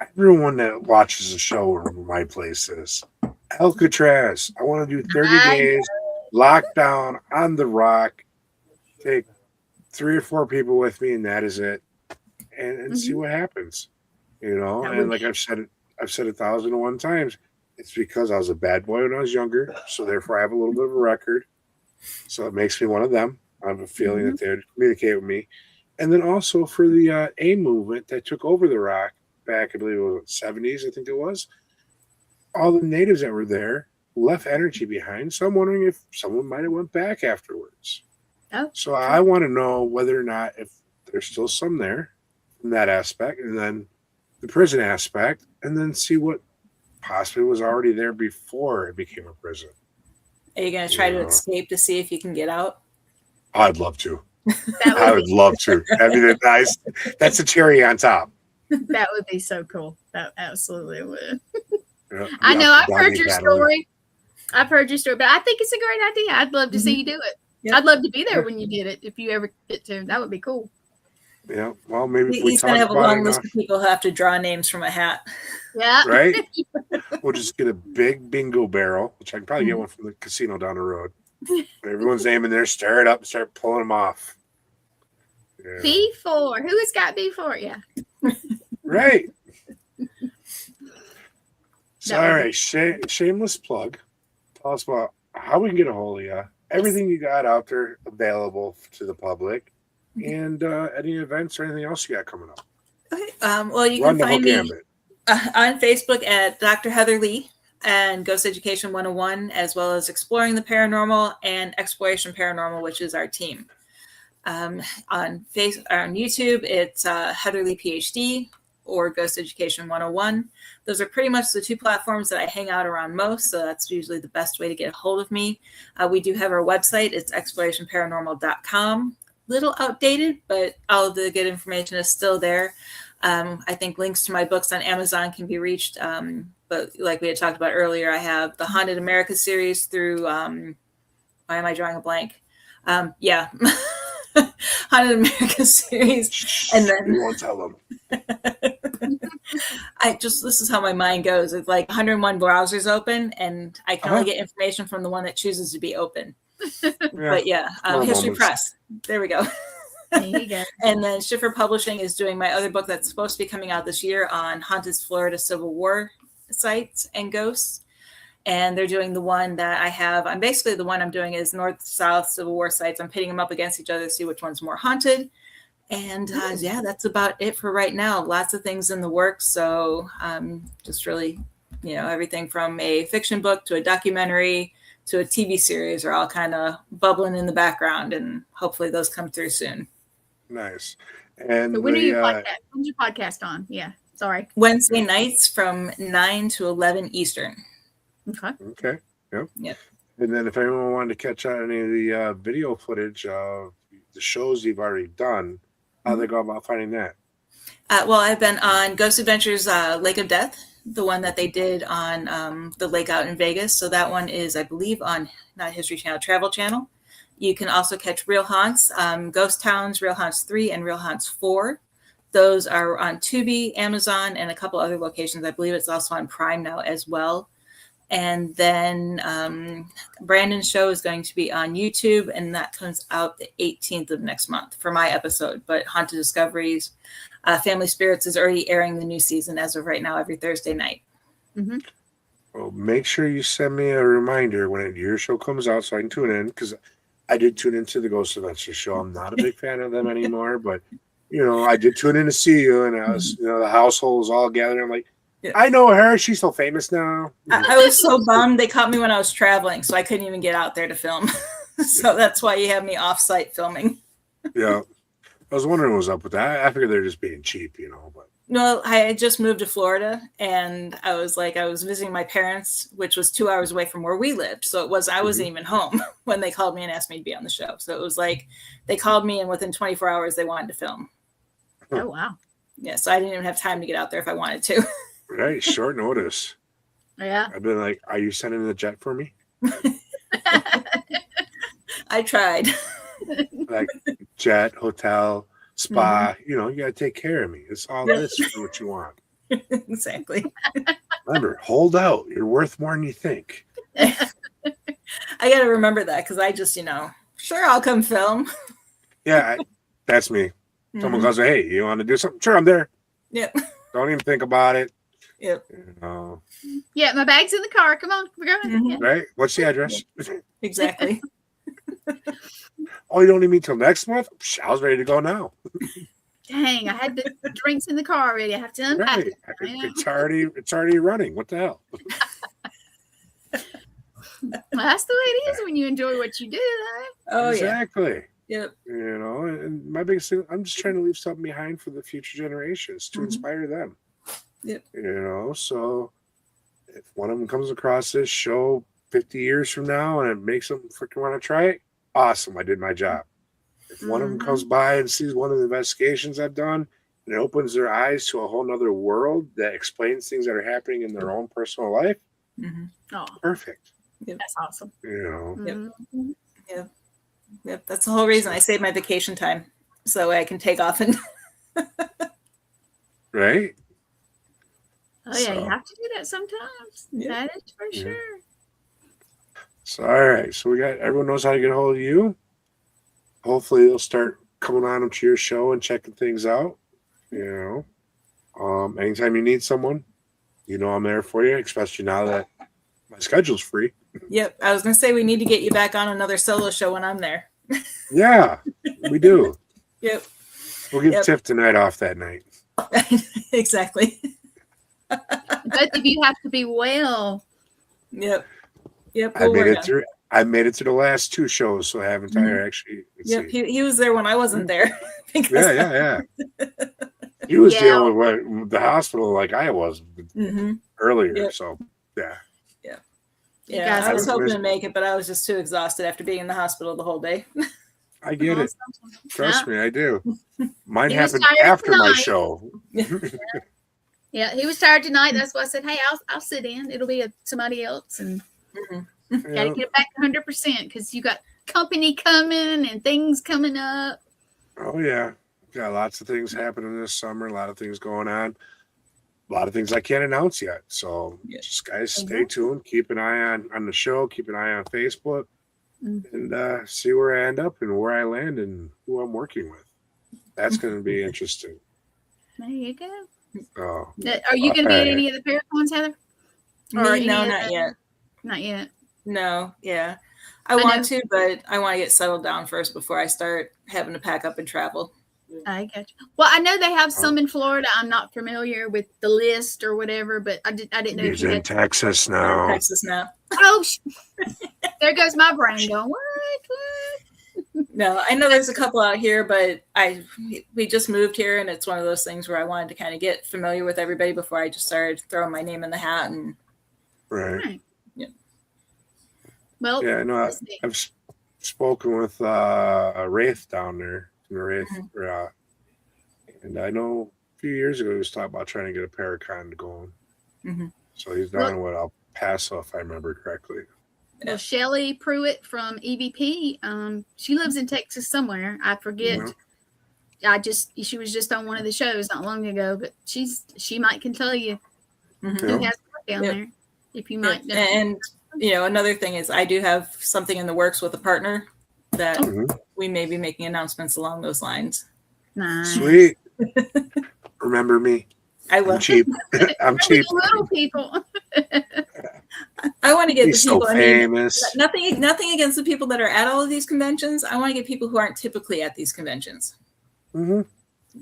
Everyone that watches the show where my place is. Alcatraz. I want to do 30 days, lockdown on the rock, take 3 or 4 people with me, and that is it. And see what happens. And like I've said 1,001 times, it's because I was a bad boy when I was younger, so therefore I have a little bit of a record. So it makes me one of them. I have a feeling that they would communicate with me. And then also for the A movement that took over the rock, back, I believe it was 70s, I think it was. All the natives that were there left energy behind. So I'm wondering if someone might have went back afterwards. Oh, so I want to know whether or not if there's still some there from that aspect, and then the prison aspect, and then see what possibly was already there before it became a prison. Are you going to try to escape to see if you can get out? I'd love to. I would love to. I mean, that's a cherry on top. That would be so cool. That absolutely would. Yeah, I know. I've heard your story. I've heard your story, but I think it's a great idea. I'd love to see you do it. Yep. I'd love to be there when you did it. If you ever get to, that would be cool. Yeah. Well, maybe he's going to have a long list of people who have to draw names from a hat. Yeah. Right. We'll just get a big bingo barrel, which I can probably get one from the casino down the road. Everyone's name in there. Stir it up and start pulling them off. Yeah. B4. Who has got B4? Yeah. Right. So, all right. Shameless plug. Tell us about how we can get a hold of you. Everything you got out there available to the public, and any events or anything else you got coming up. Okay. Well, you can find me on Facebook at Dr. Heather Leigh and Ghost Education 101, as well as Exploring the Paranormal and Exploration Paranormal, which is our team. On YouTube, it's Heather Leigh PhD or Ghost Education 101. Those are pretty much the two platforms that I hang out around most, so that's usually the best way to get a hold of me. We do have our website. It's explorationparanormal.com. Little outdated, but all of the good information is still there. I think links to my books on Amazon can be reached, but like we had talked about earlier, I have the Haunted America series through, why am I drawing a blank? Yeah. Haunted America series, and then you won't tell them. This is how my mind goes. It's like 101 browsers open, and I can only get information from the one that chooses to be open. But History Press. There we go. There you go. And then Schiffer Publishing is doing my other book that's supposed to be coming out this year on haunted Florida Civil War sites and ghosts. And they're doing the one that I have. The one I'm doing is North-South Civil War sites. I'm pitting them up against each other to see which one's more haunted. And that's about it for right now. Lots of things in the works. So just really, everything from a fiction book to a documentary to a TV series are all kind of bubbling in the background. And hopefully those come through soon. Nice. And so when are you podcast? When's your podcast on? Yeah. Sorry. Wednesday nights from 9 to 11 Eastern. Okay. Yep. And then if anyone wanted to catch on any of the video footage of the shows you've already done, how they go about finding that? Well, I've been on Ghost Adventures Lake of Death, the one that they did on the lake out in Vegas. So that one is, I believe, on not History Channel, Travel Channel. You can also catch Real Haunts, Ghost Towns, Real Haunts 3, and Real Haunts 4. Those are on Tubi, Amazon, and a couple other locations. I believe it's also on Prime now as well. And then Brandon's show is going to be on YouTube, and that comes out the 18th of next month for my episode. But Haunted Discoveries, Family Spirits is already airing the new season as of right now every Thursday night. Mm-hmm. Well, make sure you send me a reminder when your show comes out so I can tune in, because I did tune into the Ghost Adventures show. I'm not a big fan of them anymore, but, I did tune in to see you, and I was, the household was all gathered. I'm like, yeah. I know her. She's so famous now. I was so bummed. They caught me when I was traveling, so I couldn't even get out there to film. So that's why you have me off-site filming. Yeah. I was wondering what was up with that. I figured they're just being cheap, But No, I had just moved to Florida, and I was visiting my parents, which was 2 hours away from where we lived. So I wasn't even home when they called me and asked me to be on the show. So it was like they called me, and within 24 hours, they wanted to film. Oh, wow. Yeah, so I didn't even have time to get out there if I wanted to. Right, short notice. Yeah. I've been like, are you sending the jet for me? I tried. Like jet, hotel, spa, you got to take care of me. It's all this for what you want. Exactly. Remember, hold out. You're worth more than you think. I got to remember that because I just, sure, I'll come film. Yeah, that's me. Someone goes, hey, you want to do something? Sure, I'm there. Yep. Don't even think about it. Yep. Yeah, my bag's in the car. Come on, we're going. Mm-hmm. Yeah. Right? What's the address? Exactly. Oh, you don't need me till next month? I was ready to go now. dang, I had the drinks in the car already. I have to unpack Right. it. It's already running. What the hell? Well, that's the way it is when you enjoy what you do, though. Oh Exactly. yeah. Yep. And my biggest thing, I'm just trying to leave something behind for the future generations to inspire them. Yep. So if one of them comes across this show 50 years from now and it makes them freaking want to try it, awesome, I did my job. If one of them comes by and sees one of the investigations I've done and it opens their eyes to a whole nother world that explains things that are happening in their own personal life, perfect. Yep. That's awesome. Yep. Yep. That's the whole reason I save my vacation time, so that way I can take off and. Right. Oh yeah, you have to do that sometimes. Yeah. That is for sure. So all right, so we got everyone knows how to get a hold of you. Hopefully they'll start coming on to your show and checking things out. Anytime you need someone, I'm there for you, especially now that my schedule's free. Yep. I was gonna say we need to get you back on another solo show when I'm there. Yeah, we do. Yep. We'll give Tiff the night off that night. Exactly. Both of you have to be well. Yep. I made it through the last two shows, so I haven't actually. Yep. He was there when I wasn't there. Yeah. He was dealing with the hospital like I was earlier. Yep. So yeah. I was hoping to make it, but I was just too exhausted after being in the hospital the whole day. I get it. Trust me, I do. Mine happened after my show. Yeah, he was tired tonight. That's why I said, "Hey, I'll sit in. It'll be somebody else." And gotta get it back 100% because you got company coming and things coming up. Oh yeah, got lots of things happening this summer. A lot of things going on. A lot of things I can't announce yet. So just guys, stay tuned. Keep an eye on the show. Keep an eye on Facebook, and see where I end up and where I land and who I'm working with. That's going to be interesting. There you go. Oh, are you going to be at any of the Paracons, Heather? No, not yet. Not yet. No, yeah. I want to, but I want to get settled down first before I start having to pack up and travel. I got you. Well, I know they have some in Florida. I'm not familiar with the list or whatever, but I didn't know. He's in Texas now. Oh, there goes my brain going, what? No, I know there's a couple out here, but we just moved here, and it's one of those things where I wanted to kind of get familiar with everybody before I just started throwing my name in the hat. And right. Yeah. Well, yeah, no, I've spoken with Wraith down there. And I know a few years ago he was talking about trying to get a Paracon going. So he's down in El Paso, if I remember correctly. Well, Shelly Pruitt from EVP, she lives in Texas somewhere. I forget. She was just on one of the shows not long ago, but she can tell you who has work down there, if you might know. And another thing is I do have something in the works with a partner that we may be making announcements along those lines. Nice. Sweet. Remember me. I will. I'm cheap. I'm cheap. Little people. I want to get He's the people. So famous. Nothing against the people that are at all of these conventions. I want to get people who aren't typically at these conventions.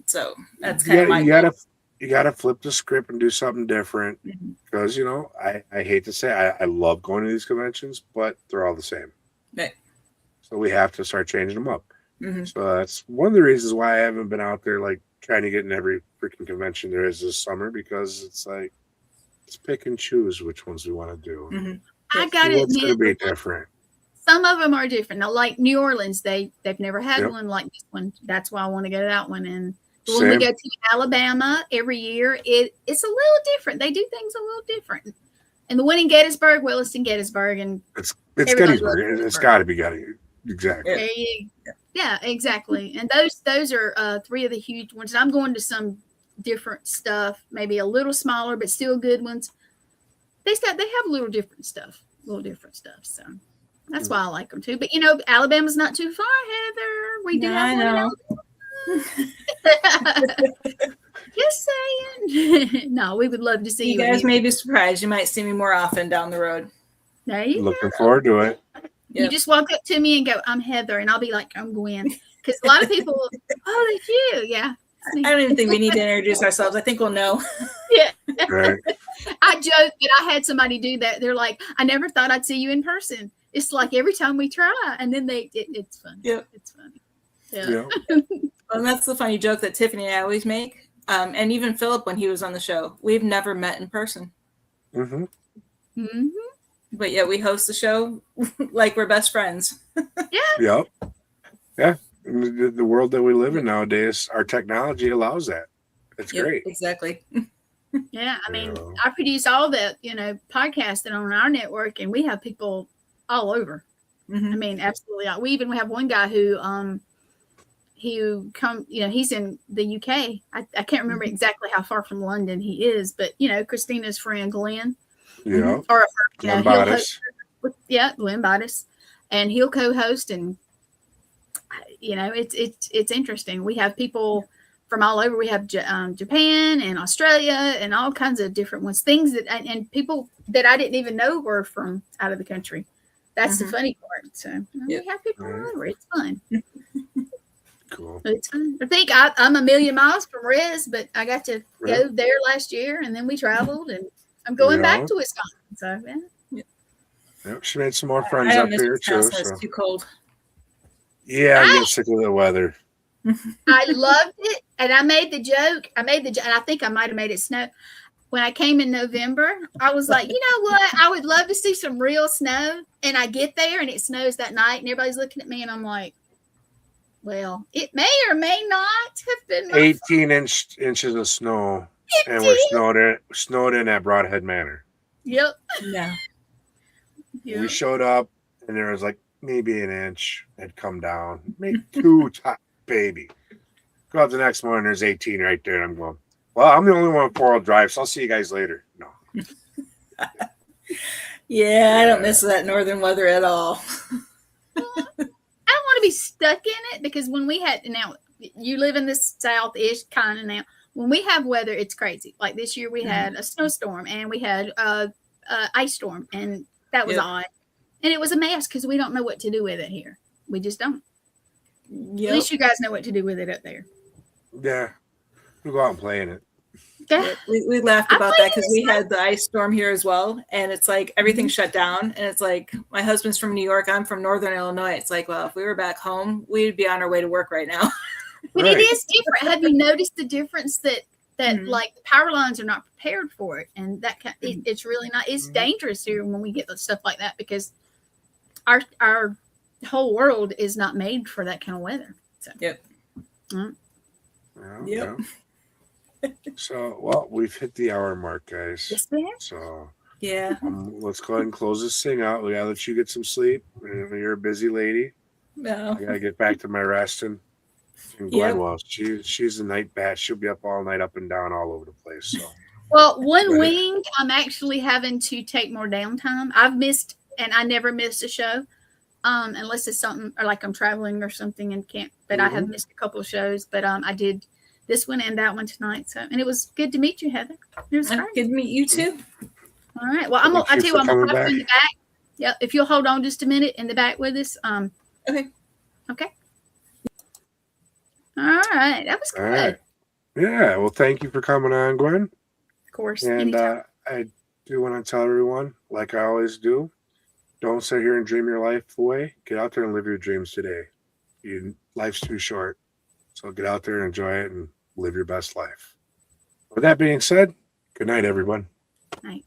So that's kind of my goal. You gotta flip the script and do something different because I hate to say I love going to these conventions, but they're all the same. Right. So we have to start changing them up. So that's one of the reasons why I haven't been out there like trying to get in every freaking convention there is this summer, because it's like let's pick and choose which ones we want to do. I got to admit, it's going to be different. Some of them are different. Now, like New Orleans, they've never had one like this one. That's why I want to go to that one. And when we go to Alabama every year, it's a little different. They do things a little different. And the one in Gettysburg, well, it's in Gettysburg, and it's Gettysburg. It's got to be Gettysburg. Exactly. Yeah, exactly. And those are three of the huge ones. And I'm going to some different stuff, maybe a little smaller, but still good ones. They have a little different stuff. So that's why I like them too. But Alabama's not too far, Heather. We do have one. Just saying. No, we would love to see you. You guys may be surprised. You might see me more often down the road. There you go. Looking forward to it. You just walk up to me and go, "I'm Heather," and I'll be like, "I'm Gwen," because a lot of people, "Oh, that's you." Yeah. me. I don't even think we need to introduce ourselves. I think we'll know. Yeah. Right. I joke that I had somebody do that. They're like, I never thought I'd see you in person. It's like every time we try, and then it's funny. Yep. It's funny. Yeah. Yeah. Well, and that's the funny joke that Tiffany and I always make. And even Philip, when he was on the show, we've never met in person. Mm-hmm. Mm-hmm. But yet we host the show like we're best friends. Yep. Yeah. In the world that we live in nowadays, our technology allows that. It's Yep, great. exactly. Yeah. I mean, Yeah. I produce all the, podcasts that are on our network, and we have people all over. Mhm. I mean, absolutely. We have one guy who he's in the UK. I can't remember exactly how far from London he is, but Christina's friend Glenn, Yeah. or Glenn he'll Bottis. host, Glenn Bottis, and he'll co-host, and it's interesting. We have people from all over. We have Japan and Australia and all kinds of different ones. Things that and people that I didn't even know were from out of the country. That's the funny part. So we have people all over. It's fun. Cool. It's fun. I think I'm a million miles from Rez, but I got to go there last year, and then we traveled, and I'm going back to Wisconsin. So Yep. She made some more friends I don't up miss here Wisconsin. too. So. It's too cold. Yeah, I get sick of the weather. I loved it, and I made the joke, and I think I might have made it snow. When I came in November, I was like, you know what? I would love to see some real snow. And I get there, and it snows that night, and everybody's looking at me, and I'm like, well, it may or may not have been 18 inches of snow, and we're snowed in at Broadhead Manor. Yep. Yeah. We showed up, and there was like maybe an inch had come down, maybe 2 top baby. Go out the next morning, there's 18 right there, and I'm going, well, I'm the only one with 4-wheel drive, so I'll see you guys later. No. Yeah, I don't miss that northern weather at all. I don't want to be stuck in it, because when we had, now you live in the south-ish kind of now, when we have weather, it's crazy. Like this year we had a snowstorm, and we had a ice storm, and that was odd. And it was a mess because we don't know what to do with it here. We just don't. Yep. At least you guys know what to do with it up there. Yeah. We'll go out and play in it. Yeah. We laughed about that because we had the ice storm here as well, and it's like everything shut down, and it's like my husband's from New York, I'm from Northern Illinois. It's like, well, if we were back home, we'd be on our way to work right now. But it is different. Have you noticed the difference that like the power lines are not prepared for it, and that it's really not. It's dangerous here when we get stuff like that, because our whole world is not made for that kind of weather. So. Yep. Yeah. So, well, we've hit the hour mark, guys. Yes, we have. So, Yeah. Let's go ahead and close this thing out. We gotta let you get some sleep. You're a busy lady. No. I gotta get back to my resting. And Gwen, well, she's a night bat. She'll be up all night, up and down, all over the place. So, well, one wing, I'm actually having to take more downtime. I've missed, and I never missed a show, unless it's something or like I'm traveling or something and can't. But I have missed a couple of shows. But I did this one and that one tonight. So, and it was good to meet you, Heather. It was great. Good to meet you too. All right. Well, I tell you what, I'm gonna pop you in the back. Yeah, if you'll hold on just a minute in the back with us. Okay. Okay. All right. That was good. right. Yeah. Well, thank you for coming on, Gwen. Of course. And I do want to tell everyone, like I always do, don't sit here and dream your life away. Get out there and live your dreams today. Life's too short. So get out there and enjoy it and live your best life. With that being said, good night, everyone. Night.